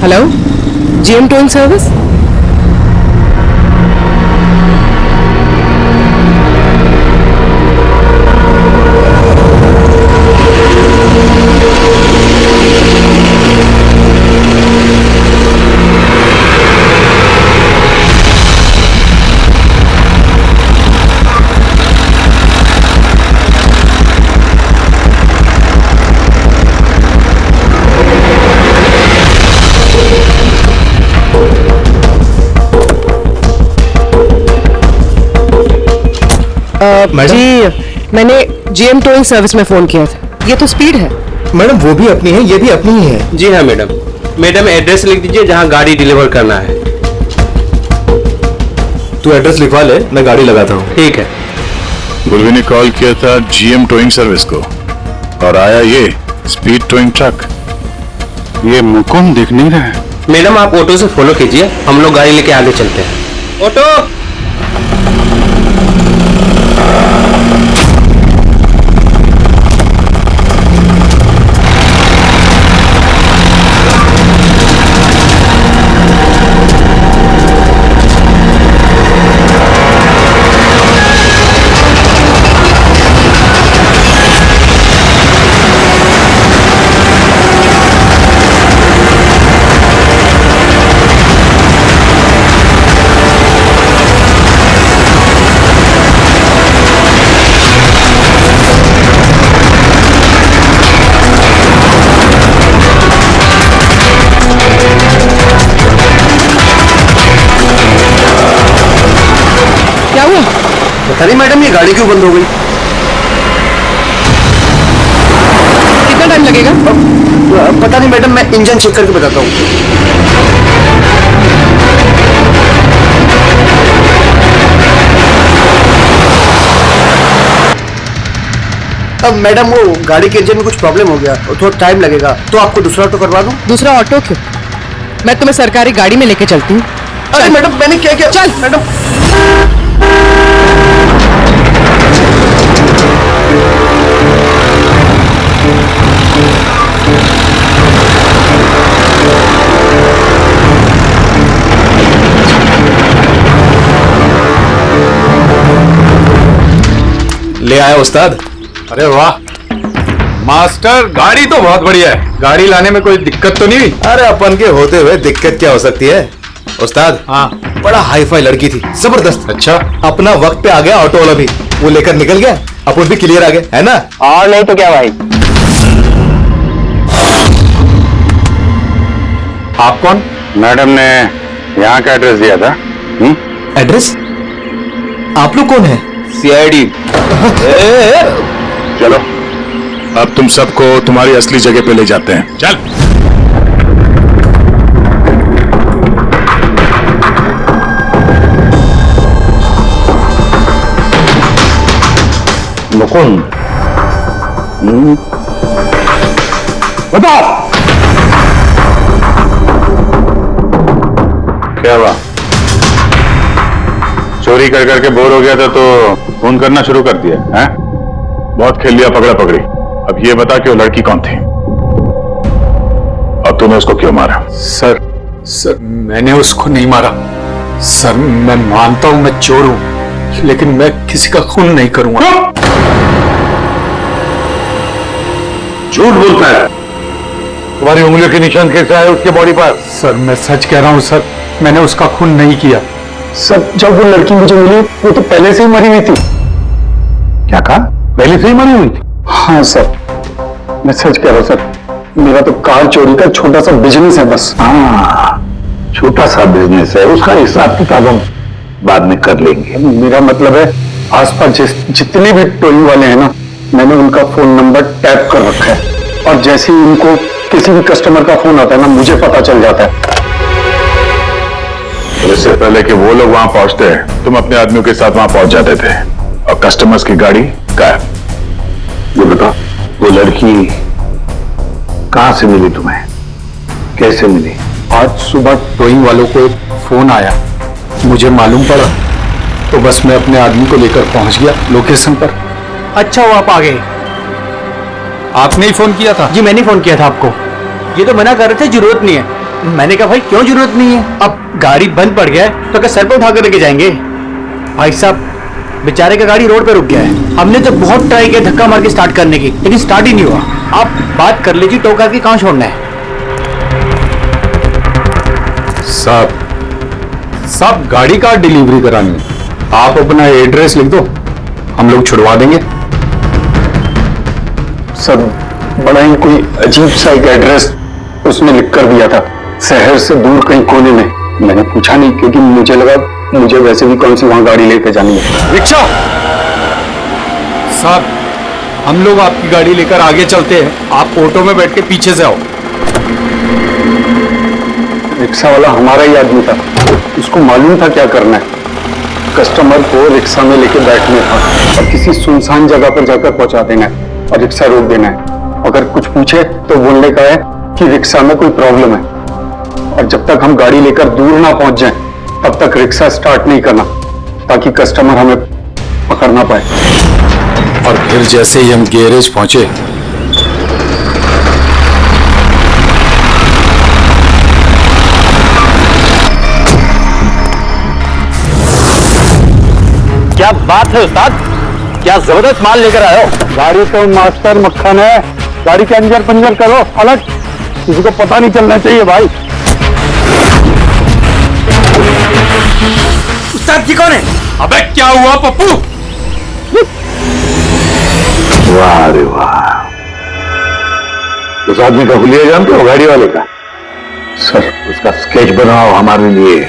Hello, GM towing service. जी, मैंने जीएम टोइंग सर्विस में फोन किया था। ये तो स्पीड है। मैडम वो भी अपनी है, ये भी अपनी ही है। जी हाँ मैडम। मैडम एड्रेस लिख दीजिए जहाँ गाड़ी डिलीवर करना है। तू एड्रेस लिखवा ले, मैं गाड़ी लगाता हूँ। ठीक है। पूर्वी ने कॉल किया था जीएम टोइंग सर्विस को और आया ये स्पीड टोइंग ट्रक। ये मुकुंद दिख नहीं रहा है। मैडम आप ऑटो से फॉलो कीजिए, हम लोग गाड़ी लेके आगे चलते हैं। ऑटो। पता नहीं मैडम ये गाड़ी क्यों बंद हो गई। कितना टाइम लगेगा? पता नहीं मैडम, मैं इंजन चेक करके बताता हूँ। अब मैडम वो गाड़ी के इंजन में कुछ प्रॉब्लम हो गया और थोड़ा टाइम लगेगा, तो आपको दूसरा ऑटो करवा दूं? दूसरा ऑटो क्यों? मैं तुम्हें सरकारी गाड़ी में लेके चलती हूँ। अरे मैडम मैंने क्या किया? चल मैडम। ले आया उस्ताद। अरे वाह मास्टर, गाड़ी तो बहुत बढ़िया है। गाड़ी लाने में कोई दिक्कत तो नहीं हुई? अरे अपन के होते हुए दिक्कत क्या हो सकती है उस्ताद? हाँ, बड़ा हाई फाई लड़की थी, जबरदस्त। अच्छा, अपना वक्त पे आ गया ऑटो वाला भी, वो लेकर निकल गया, अपन भी क्लियर आ गए, है ना? और नहीं तो क्या भाई। आप कौन? मैडम ने यहाँ का एड्रेस दिया था। एड्रेस? आप लोग कौन है? सीआईडी। चलो अब तुम सबको तुम्हारी असली जगह पे ले जाते हैं। चल। मुकुंद, बता क्या हुआ? चोरी कर करके बोर हो गया था तो फोन करना शुरू कर दिया है? बहुत खेल लिया पकड़ा पकड़ी। अब ये बता कि वो लड़की कौन थी और तूने उसको क्यों मारा? सर मैंने उसको नहीं मारा। सर मैं मानता हूं मैं चोर हूं, लेकिन मैं किसी का खून नहीं करूंगा। झूठ बोलता है। तुम्हारी उंगलियों के निशान कैसे आए उसके बॉडी पर? सर मैं सच कह रहा हूं सर, मैंने उसका खून नहीं किया। सर जब वो लड़की मुझे मिली वो तो पहले से ही मरी हुई थी। क्या कहा? पहले से ही मरी हुई थी? हाँ सर, मैं सच कह रहा हूँ सर। मेरा तो कार चोरी का छोटा सा बिजनेस है बस। हाँ, छोटा सा बिजनेस है, उसका हिसाब किताब हम बाद में कर लेंगे। मेरा मतलब है आसपास जितने भी टोली वाले हैं ना, मैंने उनका फोन नंबर टैप कर रखा है और जैसे ही उनको किसी भी कस्टमर का फोन आता है ना, मुझे पता चल जाता है। इससे पहले कि वो लोग वहां पहुंचते हैं तुम अपने आदमियों के साथ वहां पहुंच जाते थे और कस्टमर्स की गाड़ी गायब। ये बता, वो लड़की कहां से मिली तुम्हें? कैसे मिली? आज सुबह टोइंग वालों को एक फोन आया, मुझे मालूम पड़ा तो बस मैं अपने आदमी को लेकर पहुंच गया लोकेशन पर। अच्छा वो आप आ गए। आपने ही फोन किया था? जी मैंने फोन किया था आपको। ये तो मना कर रहे थे जरूरत नहीं है। मैंने कहा भाई क्यों जरूरत नहीं है, अब गाड़ी बंद पड़ गया है तो क्या सर पे उठा कर लेके जाएंगे? भाई साहब बेचारे का गाड़ी रोड पे रुक गया है। हमने तो बहुत ट्राई किया धक्का मार के स्टार्ट करने की, लेकिन स्टार्ट ही नहीं हुआ। आप बात कर लीजिए, टो करके कहां छोड़ना है? साहब गाड़ी का डिलीवरी करानी है, आप अपना एड्रेस लिख दो, हम लोग छुड़वा देंगे। सर बड़ा ही कोई अजीब सा एक एड्रेस उसने लिख कर दिया था, शहर से दूर कहीं कोने में। मैंने पूछा नहीं क्योंकि मुझे लगा मुझे वैसे भी कौन सी वहां गाड़ी लेकर जानी है। रिक्शा साहब, हम लोग आपकी गाड़ी लेकर आगे चलते हैं, आप ऑटो में बैठ के पीछे से आओ। रिक्शा वाला हमारा ही आदमी था, उसको मालूम था क्या करना है। कस्टमर को रिक्शा में लेके बैठने था और किसी सुनसान जगह पर जाकर पहुंचा देना है और रिक्शा रोक देना है। अगर कुछ पूछे तो बोलने का है कि रिक्शा में कोई प्रॉब्लम है और जब तक हम गाड़ी लेकर दूर ना पहुंच जाएं तब तक रिक्शा स्टार्ट नहीं करना, ताकि कस्टमर हमें पकड़ ना पाए। और फिर जैसे ही हम गैरेज पहुंचे क्या बात है उस्ताद, क्या जबरदस्त माल लेकर आए हो। गाड़ी तो मास्टर मक्खन है, गाड़ी के अंजर पंजर करो अलग, किसी को पता नहीं चलना चाहिए भाई। उस्ताद जी कौन है? अबे क्या हुआ पप्पू? वाह रे वाह, उस आदमी का हुलिया जानते हो, गाड़ी वाले का? सर उसका स्केच बनाओ हमारे लिए।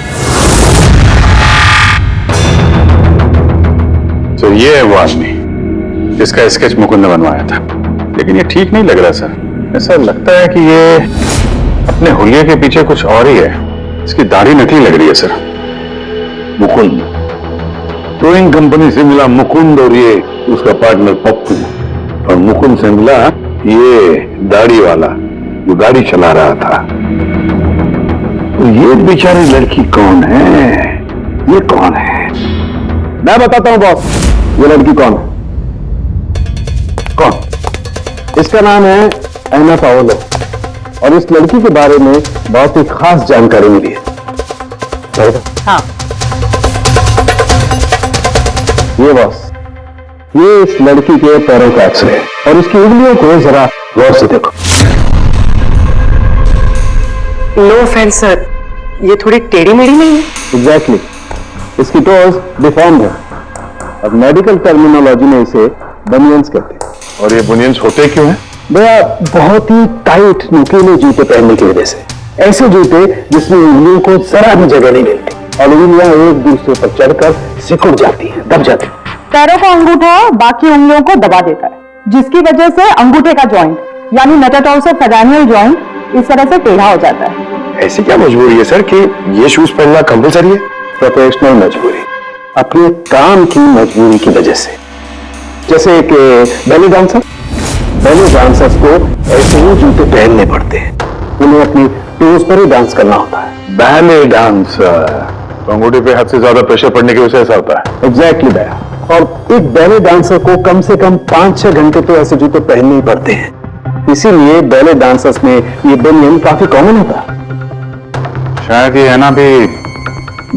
तो ये है वो आदमी जिसका स्केच मुकुंद ने बनवाया था, लेकिन ये ठीक नहीं लग रहा सर। ऐसा लगता है कि ये अपने हुलिये के पीछे कुछ और ही है। इसकी दाढ़ी नकली लग रही है सर। मुकुंद टोइंग कंपनी से मिला मुकुंद और ये उसका पार्टनर पप्पू, और मुकुंद से मिला ये दाढ़ी वाला जो गाड़ी चला रहा था। तो ये बेचारी लड़की कौन है? ये कौन है? मैं बताता हूं बॉस, ये लड़की कौन है। कौन? इसका नाम है एना पाओलो और इस लड़की के बारे में बहुत ही खास जानकारी मिली है। हाँ। ये बॉस, ये इस लड़की के पैरों का एक्सरे और इसकी उंगलियों को जरा गौर से देखो। नो ऑफेंस सर, ये थोड़ी टेढ़ी मेढ़ी नहीं है? एग्जैक्टली, इसकी टोज डिफॉर्म्ड है और मेडिकल टर्मिनोलॉजी में इसे बनियंस कहते हैं। और ये बुनियंस होते क्यों हैं? भैया बहुत ही टाइट नुकीले जूते पहनने की वजह से, ऐसे जूते जिसमें उंगलियों को जरा भी जगह नहीं मिलती और उंगलियां एक दूसरे पर चढ़कर सिकुड़ जाती हैं, दब जाती हैं। पैरों का अंगूठा बाकी उंगलियों को दबा देता है, जिसकी वजह से अंगूठे का जॉइंट यानी मेटाटार्सोफेरेनियल जॉइंट इस तरह से टेढ़ा हो जाता है। ऐसी क्या मजबूरी है सर कि ये शूज पहनना कंपलसरी है? प्रोफेशनल मजबूरी, अपने काम की मजबूरी की वजह से। जैसे एक बैले डांसर्स को ऐसे ही जूते पहनने पड़ते हैं, उन्हें अपनी टोज पर ही डांस करना होता है। बैले डांसर तो अंगूठे पे हद से ज्यादा प्रेशर पड़ने की वजह से ऐसा होता है। एग्जैक्टली भैया, और एक बैले डांसर को कम से कम 5-6 घंटे तो ऐसे जूते पहनने ही पड़ते हैं। इसीलिए बैले डांसर्स में ये बनियन काफी कॉमन होता है। शायद ये हैना भी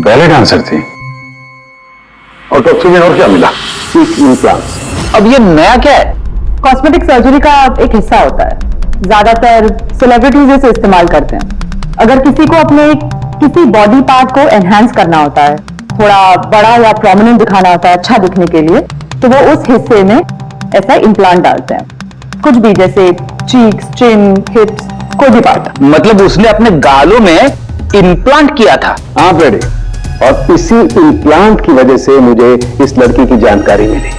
बैले डांसर थी। ऑटोप्सी में और क्या मिला? चीक इम्प्लांट्स। अब ये नया क्या है? कॉस्मेटिक सर्जरी का एक हिस्सा होता है, ज्यादातर सेलिब्रिटीज इसे इस्तेमाल करते हैं। अगर किसी को अपने किसी बॉडी पार्ट को एनहांस करना होता है, थोड़ा बड़ा या प्रोमिनेंट दिखाना होता है अच्छा दिखने के लिए, तो वो उस हिस्से में ऐसा इम्प्लांट डालते हैं। कुछ भी, जैसे चीक्स, चिन, हिप्स, कोई भी पार्ट। मतलब उसने अपने गालों में इम्प्लांट किया था? हाँ बेटे, और इसी इम्प्लांट की वजह से मुझे इस लड़की की जानकारी मिली।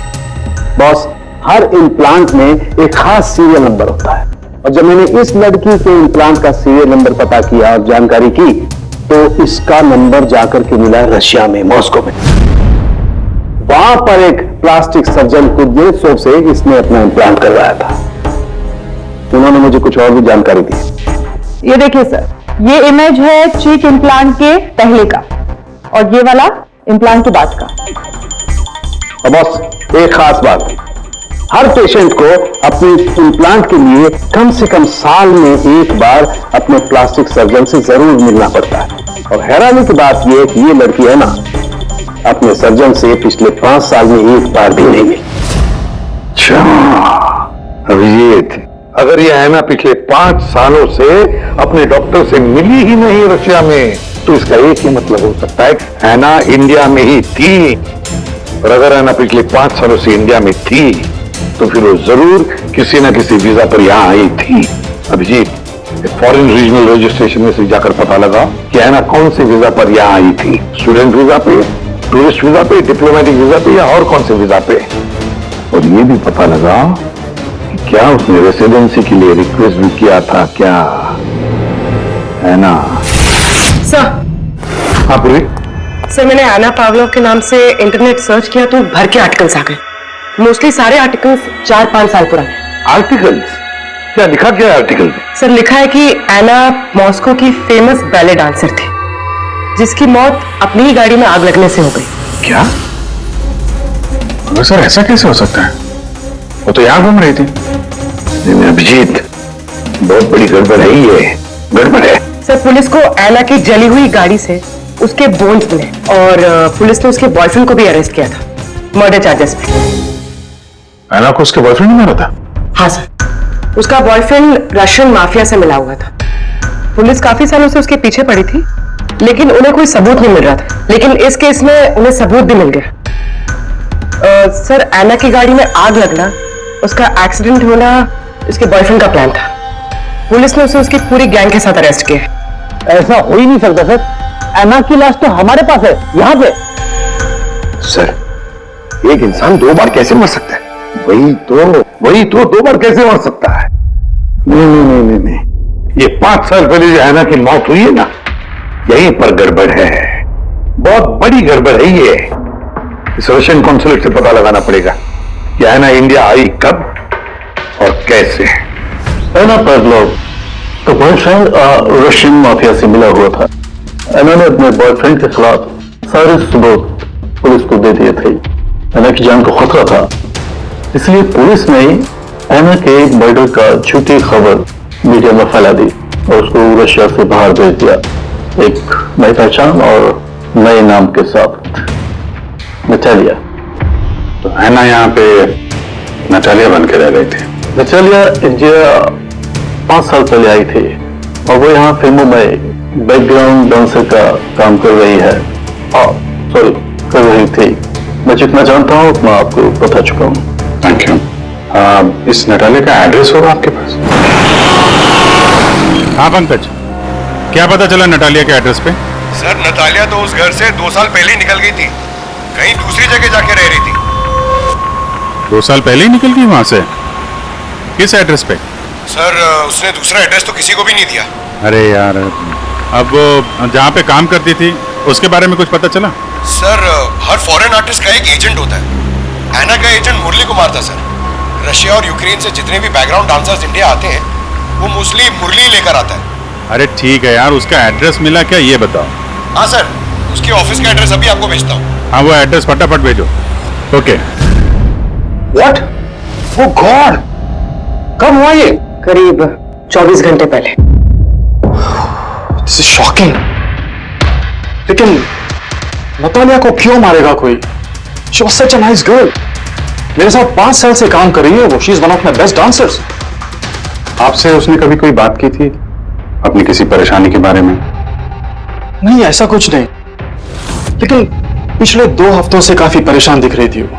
बॉस, हर इम्प्लांट में एक खास सीरियल नंबर होता है, और जब मैंने इस लड़की के इम्प्लांट का सीरियल नंबर पता किया और जानकारी की, तो इसका नंबर जाकर के मिला रशिया में, मॉस्को में। वहां पर एक प्लास्टिक सर्जन कुद्नेत्सोव से इसने अपना इम्प्लांट करवाया था। उन्होंने मुझे कुछ और भी जानकारी दी। ये देखिए सर, ये इमेज है चीक इम्प्लांट के पहले का, और ये वाला इम्प्लांट के बाद का। और बॉस, एक खास बात, हर पेशेंट को अपने इम्प्लांट के लिए कम से कम साल में एक बार अपने प्लास्टिक सर्जन से जरूर मिलना पड़ता है। और हैरानी की बात यह है कि ये लड़की है ना, अपने सर्जन से पिछले 5 साल में एक बार भी नहीं मिली। अच्छा, अभिजीत, अगर ये हैना पिछले 5 सालों से अपने डॉक्टर से मिली ही नहीं रशिया में, तो इसका एक ही मतलब हो सकता है, हैना इंडिया में ही थी। और अगर हैना पिछले 5 सालों से इंडिया में थी, तो फिर वो जरूर किसी न किसी वीजा पर यहां आई थी। अभिजीत, फॉरेन रीजनल रजिस्ट्रेशन में से जाकर पता लगा कि हैना कौन से वीजा पर यहां आई थी। स्टूडेंट वीजा पे, टूरिस्ट वीजा पे, डिप्लोमेटिक वीजा पे, या और कौन से वीजा पे। और ये भी पता लगा कि क्या उसने रेसिडेंसी के लिए रिक्वेस्ट भी किया था क्या, है ना? सर, हाँ पूरी। सर मैंने आना पावलोव के नाम से इंटरनेट सर्च किया तो भर के आर्टिकल्स आ गए। मोस्टली सारे आर्टिकल्स 4-5 साल पुराने। आर्टिकल्स? क्या लिखा, क्या आर्टिकल में? सर लिखा है कि एना मॉस्को की फेमस बैले डांसर थी, जिसकी मौत अपनी ही गाड़ी में आग लगने से हो गई। क्या? सर ऐसा कैसे हो सकता है? वो तो यहां घूम रही थी। अभिजीत, बहुत बड़ी गड़बड़ है ये, गड़बड़ है। सर पुलिस को एना की जली हुई गाड़ी से उसके बोन्स मिले, और पुलिस ने उसके बॉयफ्रेंड को भी अरेस्ट किया था मर्डर चार्जेस पे। हैना को उसके बॉयफ्रेंड ने मारा था? हाँ सर, उसका बॉयफ्रेंड रशियन माफिया से मिला हुआ था। पुलिस काफी सालों से उसके पीछे पड़ी थी, लेकिन उन्हें कोई सबूत नहीं मिल रहा था। लेकिन इस केस में उन्हें सबूत भी मिल गया। सर एना की गाड़ी में आग लगना, उसका एक्सीडेंट होना इसके बॉयफ्रेंड का प्लान था। पुलिस ने उसे उसकी पूरी गैंग के साथ अरेस्ट किया। ऐसा हो ही नहीं सकता सर, एना की लाश तो हमारे पास है, यहाँ पे। सर, एक इंसान 2 बार कैसे मर सकता है? वही तो 2 बार कैसे मर सकता है? नहीं, ये 5 साल पहले जो हैना की मौत हुई है ना, यहीं पर गड़बड़ है, बहुत बड़ी गड़बड़ है ये। इस रशियन कॉन्सुलेट से पता लगाना पड़ेगा कि हैना इंडिया आई कब और कैसे। हैना पावलोव का बॉयफ्रेंड रशियन माफिया से मिला हुआ था। हैना ने अपने बॉयफ्रेंड के खिलाफ सारे सबूत पुलिस को दे दिए थे। हैना की जान को खतरा था, इसलिए पुलिस ने हैना के मर्डर का झूठी खबर मीडिया में फैला दी और उसको रशिया से बाहर भेज दिया, एक नई पहचान और नए नाम के साथ, नटालिया। तो हैना यहाँ पे नटालिया बन के रह रही थी। नटालिया इंडिया 5 साल पहले आई थी, और वो यहाँ फिल्मों में बैकग्राउंड डांसर का काम कर रही है। कर रही थी। मैं जितना जानता हूँ उतना आपको बता चुका हूँ। Thank you. इस नटालिया का एड्रेस होगा आपके पास? हाँ पंकज, क्या पता चला नटालिया के एड्रेस पे? सर, नतालिया तो उस घर से 2 साल पहले ही निकल गई थी, कहीं दूसरी जगह जाके रह रही थी। 2 साल पहले ही निकल गई वहां से? किस एड्रेस पे? सर, उसने दूसरा एड्रेस तो किसी को भी नहीं दिया। अरे यार, अब वो जहाँ पे काम करती थी उसके बारे में कुछ पता चला? सर, हर फॉरेन आर्टिस्ट का एक एजेंट होता है। एना का एजेंट मुरली कुमार था सर। रशिया और यूक्रेन से जितने भी बैकग्राउंड डांसर्स इंडिया आते हैं, वो मोस्टली मुरली लेकर आता है। अरे ठीक है यार, उसका एड्रेस मिला क्या ये बताओ। हाँ सर, उसके ऑफिस का एड्रेस अभी आपको भेजता हूँ। हाँ, वो एड्रेस फटाफट भेजो। ओके। व्हाट? ओ गॉड, कब हुआ ये? करीब 24 घंटे पहले। This is shocking. लेकिन नतालिया को क्यों मारेगा कोई? She was such a nice girl. मेरे साथ 5 साल से काम कर रही है वो। She is one of my best dancers. आपसे उसने कभी कोई बात की थी अपनी किसी परेशानी के बारे में? नहीं, ऐसा कुछ नहीं, लेकिन पिछले 2 हफ्तों से काफी परेशान दिख रही थी वो।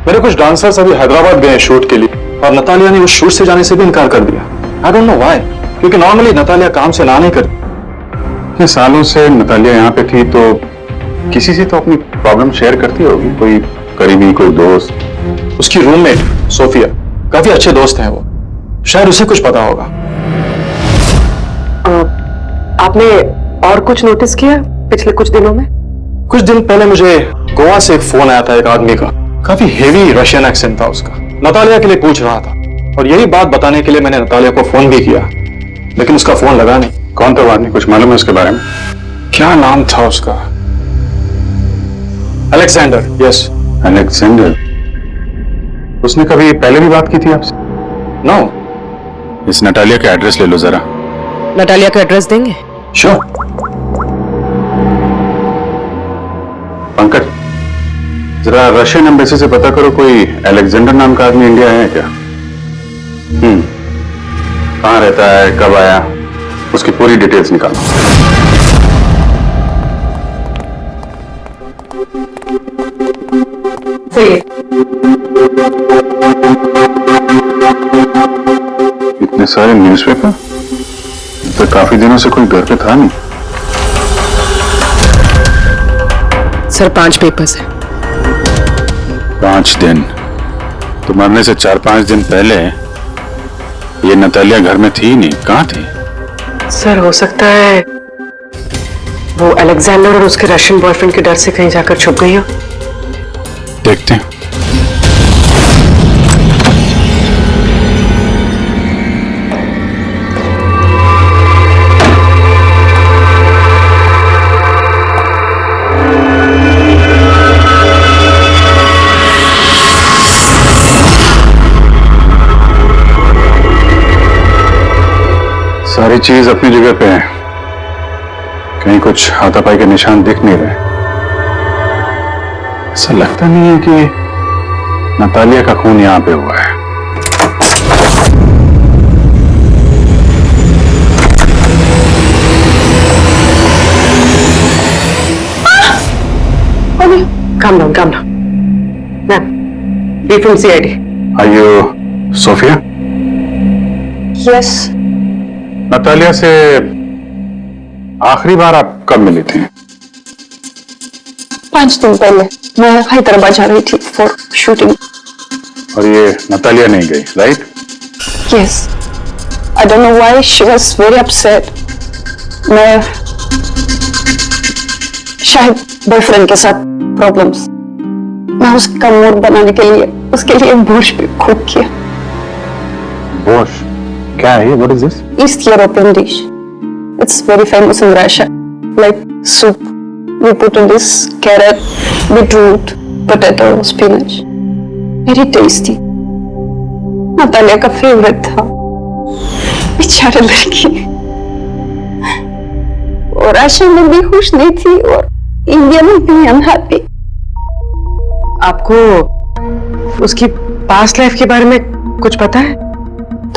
मेरे कुछ डांसर्स अभी हैदराबाद गए शूट के लिए और नतालिया ने उस शूट से जाने से भी इनकार कर दिया। आई डोंट नो व्हाई, क्योंकि नॉर्मली नतालिया काम से ना नहीं करती। इतने सालों से नतालिया यहाँ पे थी तो किसी से तो अपनी प्रॉब्लम शेयर करती होगी, कोई करीबी, कोई दोस्त। उसकी रूममेट सोफिया, काफी अच्छे दोस्त हैं वो, शायद उसे कुछ पता होगा। आपने और कुछ नोटिस किया पिछले कुछ दिनों में? कुछ दिन पहले मुझे गोवा से एक फोन आया था एक आदमी का, काफी हेवी रशियन एक्सेंट था उसका। नतालिया के लिए पूछ रहा था और यही बात बताने के लिए मैंने नतालिया को फोन भी किया, लेकिन उसका फोन लगा नहीं। कौन था वो आदमी, कुछ मालूम है उसके बारे में? क्या नाम था उसका? अलेक्जेंडर। Yes, Alexander. उसने कभी पहले भी बात की थी आपसे? नो। इस नटालिया का एड्रेस ले लो जरा। नटालिया का एड्रेस देंगे? श्योर। पंकज, जरा रशियन एम्बेसी से पता करो कोई अलेक्जेंडर नाम का आदमी इंडिया है क्या? कहाँ रहता है, कब आया, उसकी पूरी डिटेल्स निकालो। सही। इतने सारे न्यूज़पेपर, तो काफी दिनों से कोई घर पे था नहीं। सर 5 पेपर्स हैं। 5 दिन? तो मरने से 4-5 दिन पहले ये नतालिया घर में थी नहीं, कहाँ थी? सर हो सकता है वो अलेक्जेंडर और उसके रशियन बॉयफ्रेंड के डर से कहीं जाकर छुप गई हो। देखते हैं। सारी चीज अपनी जगह पे है, कहीं कुछ हाथापाई के निशान दिख नहीं रहे। ऐसा लगता नहीं है कि नतालिया का खून यहां पे हुआ है। Calm down, calm down. Ma'am, we from CID. Are you Sophia? Yes, Natalia से आखिरी बार आप कब मिली थी? 5 दिन पहले मैं हैदराबाद जा रही थी फॉर शूटिंग। और ये नतालिया नहीं गई, right? Yes, I don't know why she was very upset. मैं शायद बॉयफ्रेंड के साथ प्रॉब्लम्स, मैं उसका मूड बनाने के लिए उसके लिए बोर्श भी कुक किया। बोर्श क्या है ये? What is this? East European dish. It's very famous in Russia. Like soup. We put in this carrot, beetroot, potato, spinach. Very tasty. Natalia का फेवरेट था। बेचारे लड़की। और रशिया में भी खुश नहीं थी और इंडिया में भी अनहैप्पी। आपको उसकी पास्ट लाइफ के बारे में कुछ पता है?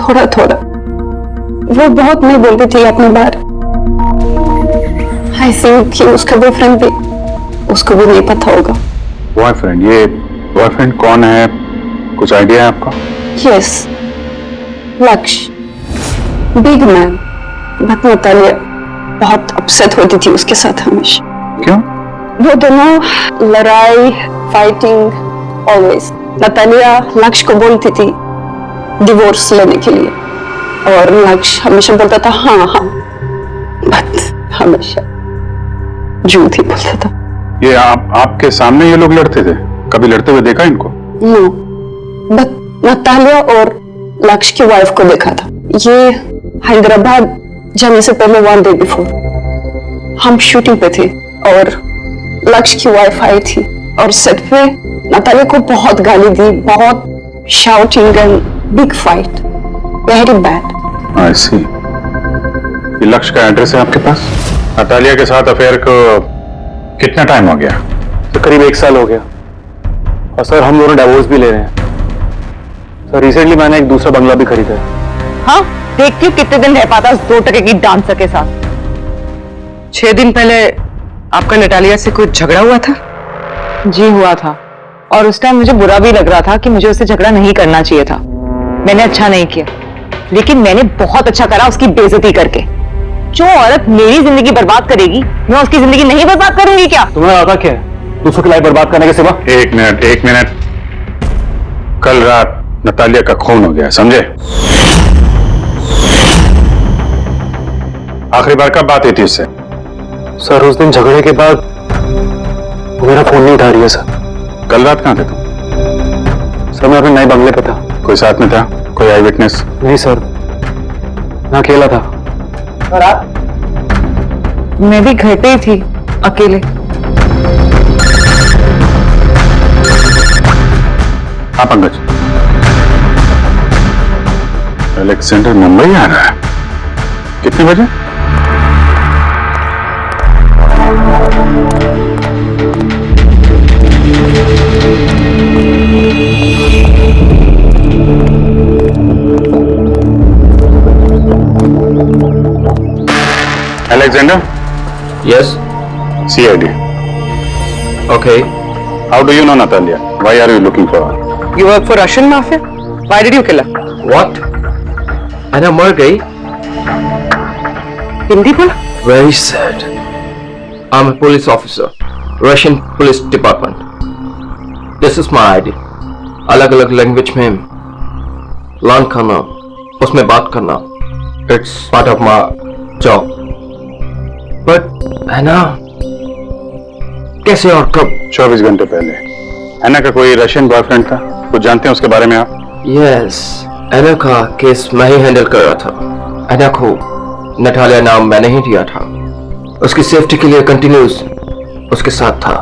थोड़ा थोड़ा। वो बहुत नहीं बोलती थी अपने बारे। आई थिंक कि उसका बॉयफ्रेंड भी उसको भी नहीं पता होगा। बॉयफ्रेंड? ये बॉयफ्रेंड कौन है, कुछ आइडिया है आपका? यस, लक्ष्य, बिग मैन। बट नतालिया बहुत अपसेट होती थी उसके साथ हमेशा। क्यों? वो दोनों लड़ाई, फाइटिंग ऑलवेज। नतालिया लक्ष्य को बोलती थी डिवोर्स लेने के लिए और लक्ष्य हमेशा बोलता था हाँ हाँ, बट हमेशा झूठ ही बोलता था। ये आपके सामने ये लोग लड़ते थे? कभी लड़ते हुए देखा इनको? नो, बट नतालिया और लक्ष्य की वाइफ को देखा था। ये हैदराबाद जाने से पहले 1 डे बिफोर हम शूटिंग पे थे और लक्ष्य की वाइफ आई थी और सेट पे नतालिया को बहुत गाली दी, बहुत shouting and big fight, very bad. I see. ये लक्ष्य का एड्रेस है आपके पास? नतालिया के साथ अफेयर को कितना टाइम हो गया? तो करीब 1 साल हो गया। और सर हम दोनों डिवोर्स भी ले रहे हैं। सर रिसेंटली मैंने एक दूसरा बंगला भी खरीदा है। हाँ, देखती हूँ कितने दिन रह पाता उस 2 टके की डांसर के साथ। 6 दिन पहले आपका नटालिया से कुछ झगड़ा हुआ था? जी हुआ था, और उस टाइम मुझे बुरा भी लग रहा था कि मुझे उससे झगड़ा नहीं करना चाहिए था। मैंने अच्छा नहीं किया, लेकिन मैंने बहुत अच्छा करा उसकी बेइज्जती करके। जो औरत मेरी जिंदगी बर्बाद करेगी, मैं उसकी जिंदगी नहीं बर्बाद करूंगी क्या? तुम्हें आता क्या है दूसरों की लाइफ बर्बाद करने के सिवा? एक मिनट। कल रात नतालिया का खून हो गया, समझे? आखिरी बार कब बात हुई थी उससे? सर उस दिन झगड़े के बाद वो मेरा फोन नहीं उठा रही है सर। कल रात कहां थे तुम? सर मैं अपने नए बंगले पे था। कोई साथ में था? कोई आई विटनेस? नहीं सर, मैं अकेला था। और आप? मैं भी घर पे ही थी, अकेले। हाँ पंकज, अलेक्जेंडर मुंबई आ रहा है। कितने बजे? Alexander? Yes. CID. Okay. How do you know Natalia? Why are you looking for her? You work for Russian mafia? Why did you kill her? What? Anna मर गई? हिंदी बोला? Very sad. I'm a police officer, Russian Police Department. This is my ID. अलग-अलग language में learn करना, उसमें बात करना, it's part of my job. But Anna, कैसे और कब? 24 घंटे पहले एना का कोई रशियन बॉयफ्रेंड था? कुछ जानते हैं उसके बारे में आप? Yes, एना का केस मैं ही हैंडल कर रहा था। एना को नटालिया नाम मैंने ही दिया था। उसकी सेफ्टी के लिए कंटिन्यूस उसके साथ था।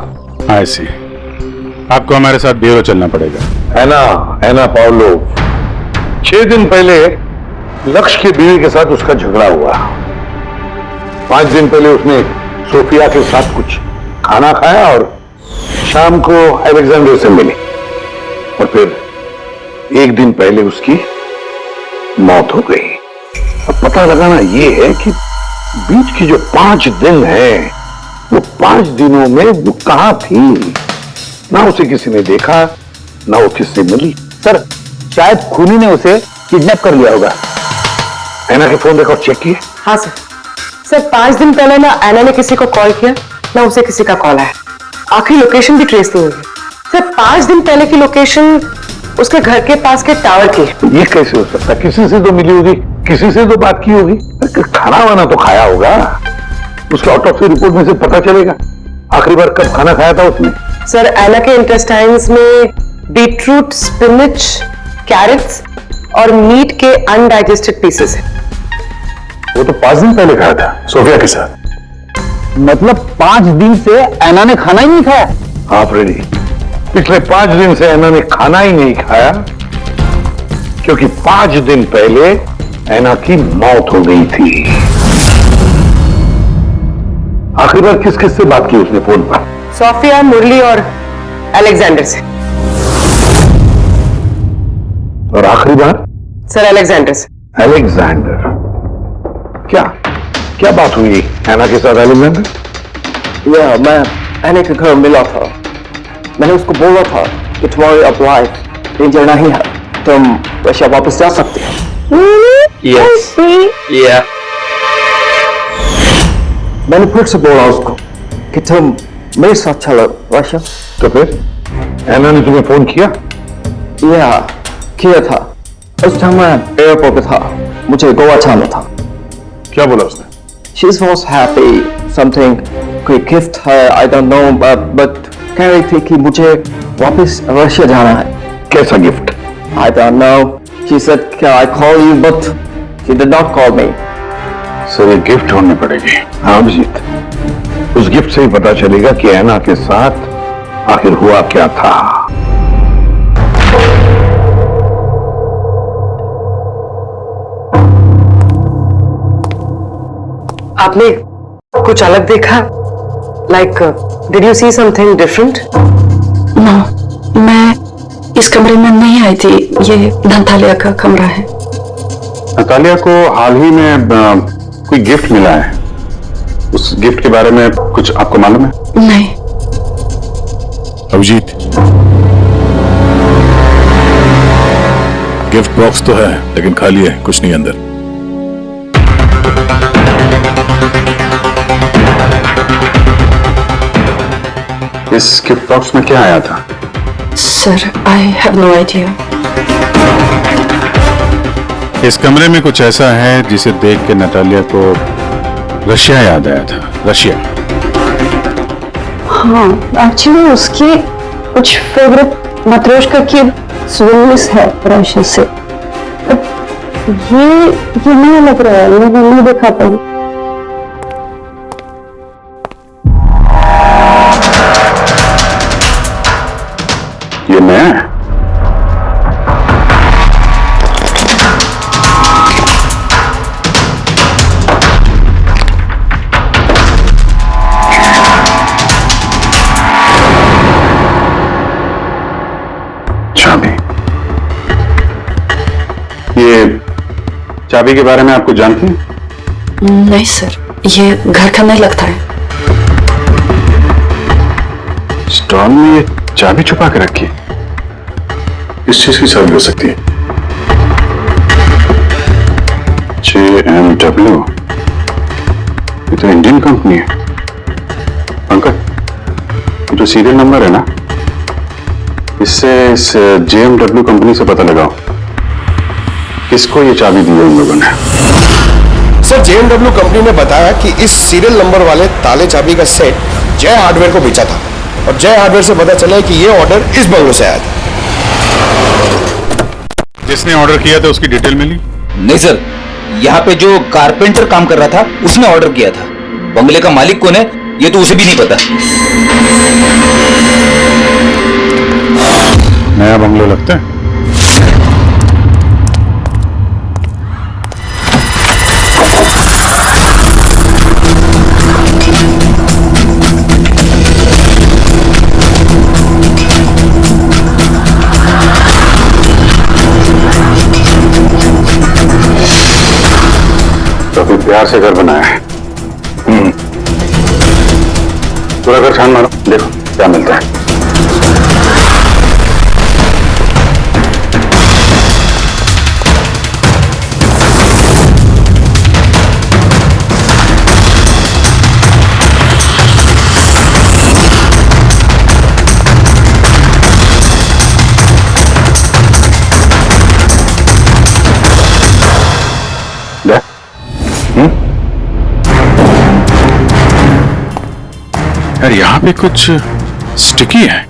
I see. आपको हमारे साथ ब्यूरो चलना पड़ेगा। एना पाउलो, 6 दिन पहले लक्ष्य की बीवी के साथ उसका झगड़ा हुआ। 5 दिन पहले उसने सोफिया के साथ कुछ खाना खाया और शाम को अलेक्जेंडर से मिली, और फिर 1 दिन पहले उसकी मौत हो गई। अब पता लगाना यह है कि बीच की जो 5 दिन हैं, वो 5 दिनों में वो कहां थी। ना उसे किसी ने देखा, ना वो किससे मिली। सर शायद खूनी ने उसे किडनैप कर लिया होगा। एना के फोन रिकॉर्ड चेक किए? हाँ सर। सर 5 दिन पहले ना एना ने किसी को कॉल किया, ना उसे किसी का कॉल आया। आखिरी लोकेशन भी ट्रेस नहीं हुई। सर 5 दिन पहले की लोकेशन उसके घर के पास के टावर की। ये कैसे हो सकता? किसी से तो मिली होगी, किसी से तो बात की होगी, खाना वाना तो खाया होगा। उसके ऑटोप्सी रिपोर्ट में से पता चलेगा आखिरी बार कब खाना खाया था उसने। सर एना के इंटेस्टाइन्स में बीटरूट, स्पिनच, कैरेट्स और मीट के अनडाइजेस्टेड पीसेस हैं। वो तो 5 दिन पहले खाया था सोफिया के साथ। मतलब 5 दिन से एना ने खाना ही नहीं खाया? हाँ फ्रेडी, पिछले 5 दिन से एना ने खाना ही नहीं खाया, क्योंकि 5 दिन पहले एना की मौत हो गई थी। आखिरी बार किस किस से बात की उसने फोन पर? सोफिया, मुरली और अलेक्जेंडर से। और आखिरी बार? सर अलेक्जेंडर से। अलेक्जेंडर? क्या बात हुई एना के साथ अलेक्जेंडर? मैं एना के घर मिला था। मैंने उसको बोला था कि तुम्हारी अब लाइफ डेंजर नहीं है, तुम रशिया वापस जा सकते हो। Yes. Yeah. मैंने फिर से बोला उसको कि तुम मेरे साथ चलो रशिया। तो फिर एना ने तुम्हें फोन किया? किया था। उस टाइम मैं एयरपोर्ट पे था, मुझे गोवा जाना था। क्या बोला उसने? She was happy, something कोई गिफ्ट है, I don't know, but कह रही थी कि मुझे वापस रशिया जाना है। कैसा gift? I don't know. She said, "Can I call you?" But she did not call me. Sir ये गिफ्ट ढूंढनी पड़ेगी। हाँ अभिजीत, उस गिफ्ट से ही पता चलेगा कि एना के साथ आखिर हुआ क्या था। आपने कुछ अलग देखा? Like did you see something different? No, मैं इस कमरे में नहीं आई थी। ये नतालिया का कमरा है। नतालिया को हाल ही में कोई गिफ्ट मिला है। उस गिफ्ट के बारे में कुछ आपको मालूम है? नहीं। अभिजीत, गिफ्ट बॉक्स तो है लेकिन खाली है, कुछ नहीं अंदर। इस गिफ्ट बॉक्स में क्या आया था? Sir, I have no idea. इस कमरे में कुछ ऐसा है जिसे देख के नतालिया को रशिया याद आया था। रशिया? हाँ, एक्चुअली उसकी कुछ फेवरेट मात्रोश्का की स्वीटनेस है रशिया से। ये नहीं लग रहा है, मैं नहीं देखा पाऊँ। ये नया है? चाबी। ये चाबी के बारे में आपको जानती हैं? नहीं सर, ये घर का नहीं लगता है। स्टॉल में ये चाबी छुपा के रखी। किस चीज की चाबी हो सकती है? JMW, ये तो इंडियन कंपनी है। पंकज, ये जो सीरियल नंबर है ना, इससे इस JMW कंपनी से पता लगाओ किसको ये चाबी दी है उन लोगों ने। सर, JMW कंपनी ने बताया कि इस सीरियल नंबर वाले ताले चाबी का सेट जय हार्डवेयर को बेचा था और जय हार्डवेयर से पता चला कि ये ऑर्डर इस बंगलों से आया था। जिसने ऑर्डर किया था उसकी डिटेल मिली? नहीं सर, यहाँ पे जो कारपेंटर काम कर रहा था उसने ऑर्डर किया था। बंगले का मालिक कौन है ये तो उसे भी नहीं पता। नया बंगला लगता है। काफी प्यार से घर बनाया है। पूरा घर छान मारो, देखो क्या मिलता है। यार यहाँ पे कुछ स्टिकी है।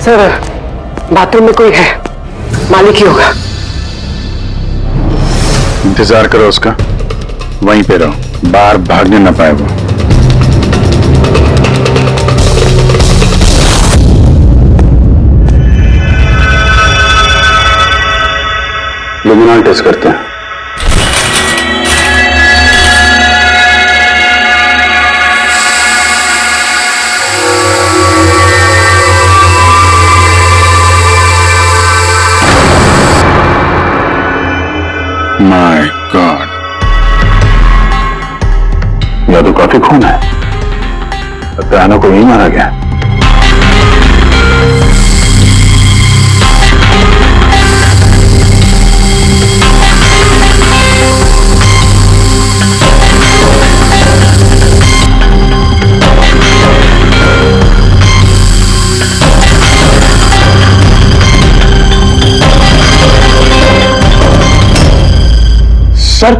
सर, बाथरूम में कोई है, मालिक ही होगा। इंतजार करो उसका, वहीं पे रहो, बाहर भागने ना पाए वो। लुमिनॉल टेस्ट करते हैं। माय गॉड, या तो काफी खून है, लगता है को यही मारा गया। सर,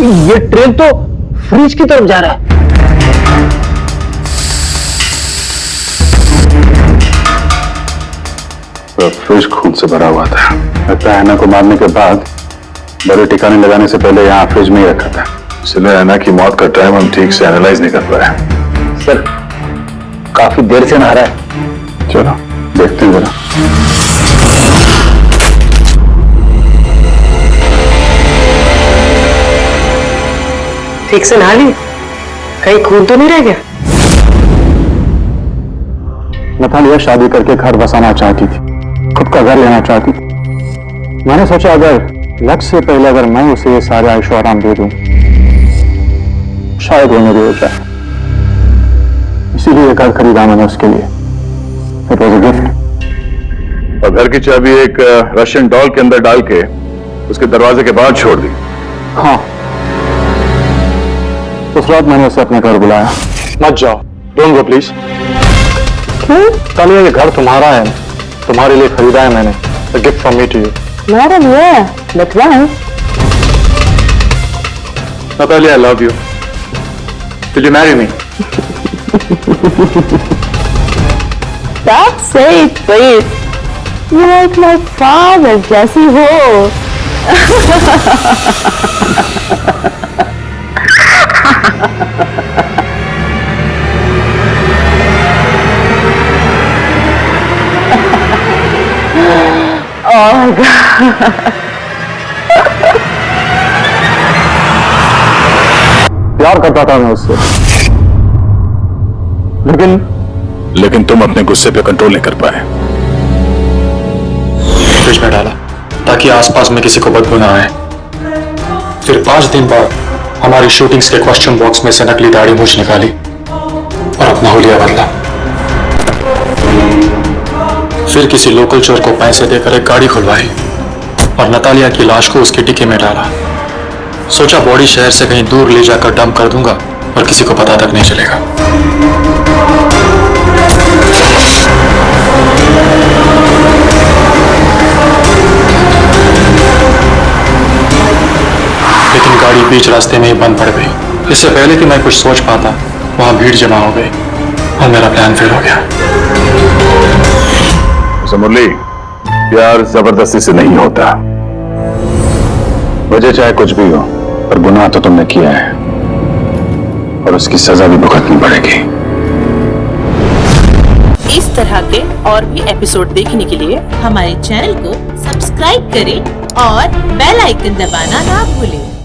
ये ट्रेन तो फ्रिज की तरफ जा रहा है। फ्रिज खून से भरा हुआ था। लगता है ऐना को मारने के बाद बड़े ठिकाने लगाने से पहले यहाँ फ्रिज में ही रखा था। इसलिए ऐना की मौत का टाइम हम ठीक से एनालाइज नहीं कर पाए। सर, काफी देर से नहा रहा है। चलो देखते हैं जरा। ठीक से नहा ली? कहीं खून तो नहीं रह गया? नतालिया शादी करके घर बसाना चाहती थी, खुद का घर लेना चाहती थी। मैंने सोचा अगर लक्ष्य से पहले अगर मैं उसे ये सारे आयशो आराम दे दूं, शायद वो मेरी हो जाए। इसीलिए घर खरीदा मैंने उसके लिए। It was a gift. और घर की चाबी एक रशियन डॉल के अंदर डाल के उसके दरवाजे के बाहर छोड़ दी। हाँ, उस रात मैंने उसे अपने घर बुलाया। मत जाओ, डोंट गो प्लीज। तालिया, ये घर तुम्हारा है, तुम्हारे लिए खरीदा है मैंने। A gift from me to you. Madam, yeah, but why? Natalia, I love you. Will you marry me? Stop saying it, please. You're like my father, Jesse Ho. Oh my God. प्यार करता था मैं उससे, लेकिन तुम अपने गुस्से पे कंट्रोल नहीं कर पाए। फ्रिज में डाला ताकि आसपास में किसी को बदबू ना आए। फिर 5 दिन बाद हमारी शूटिंग्स के क्वेश्चन बॉक्स में से नकली दाढ़ी मूछ निकाली और अपना हुलिया बदला। फिर किसी लोकल चोर को पैसे देकर एक गाड़ी खुलवाई और नतालिया की लाश को उसके डिक्की में डाला। सोचा बॉडी शहर से कहीं दूर ले जाकर डंप कर दूंगा और किसी को पता तक नहीं चलेगा। लेकिन गाड़ी बीच रास्ते में ही बंद पड़ गई। इससे पहले कि मैं कुछ सोच पाता, वहां भीड़ जमा हो गई और मेरा प्लान फेल हो गया। मुरली, प्यार जबरदस्ती से नहीं होता। वजह चाहे कुछ भी हो, पर गुनाह तो तुमने किया है और उसकी सजा भी भुगतनी पड़ेगी। इस तरह के और भी एपिसोड देखने के लिए हमारे चैनल को सब्सक्राइब करें और बेल आइकन दबाना ना भूलें।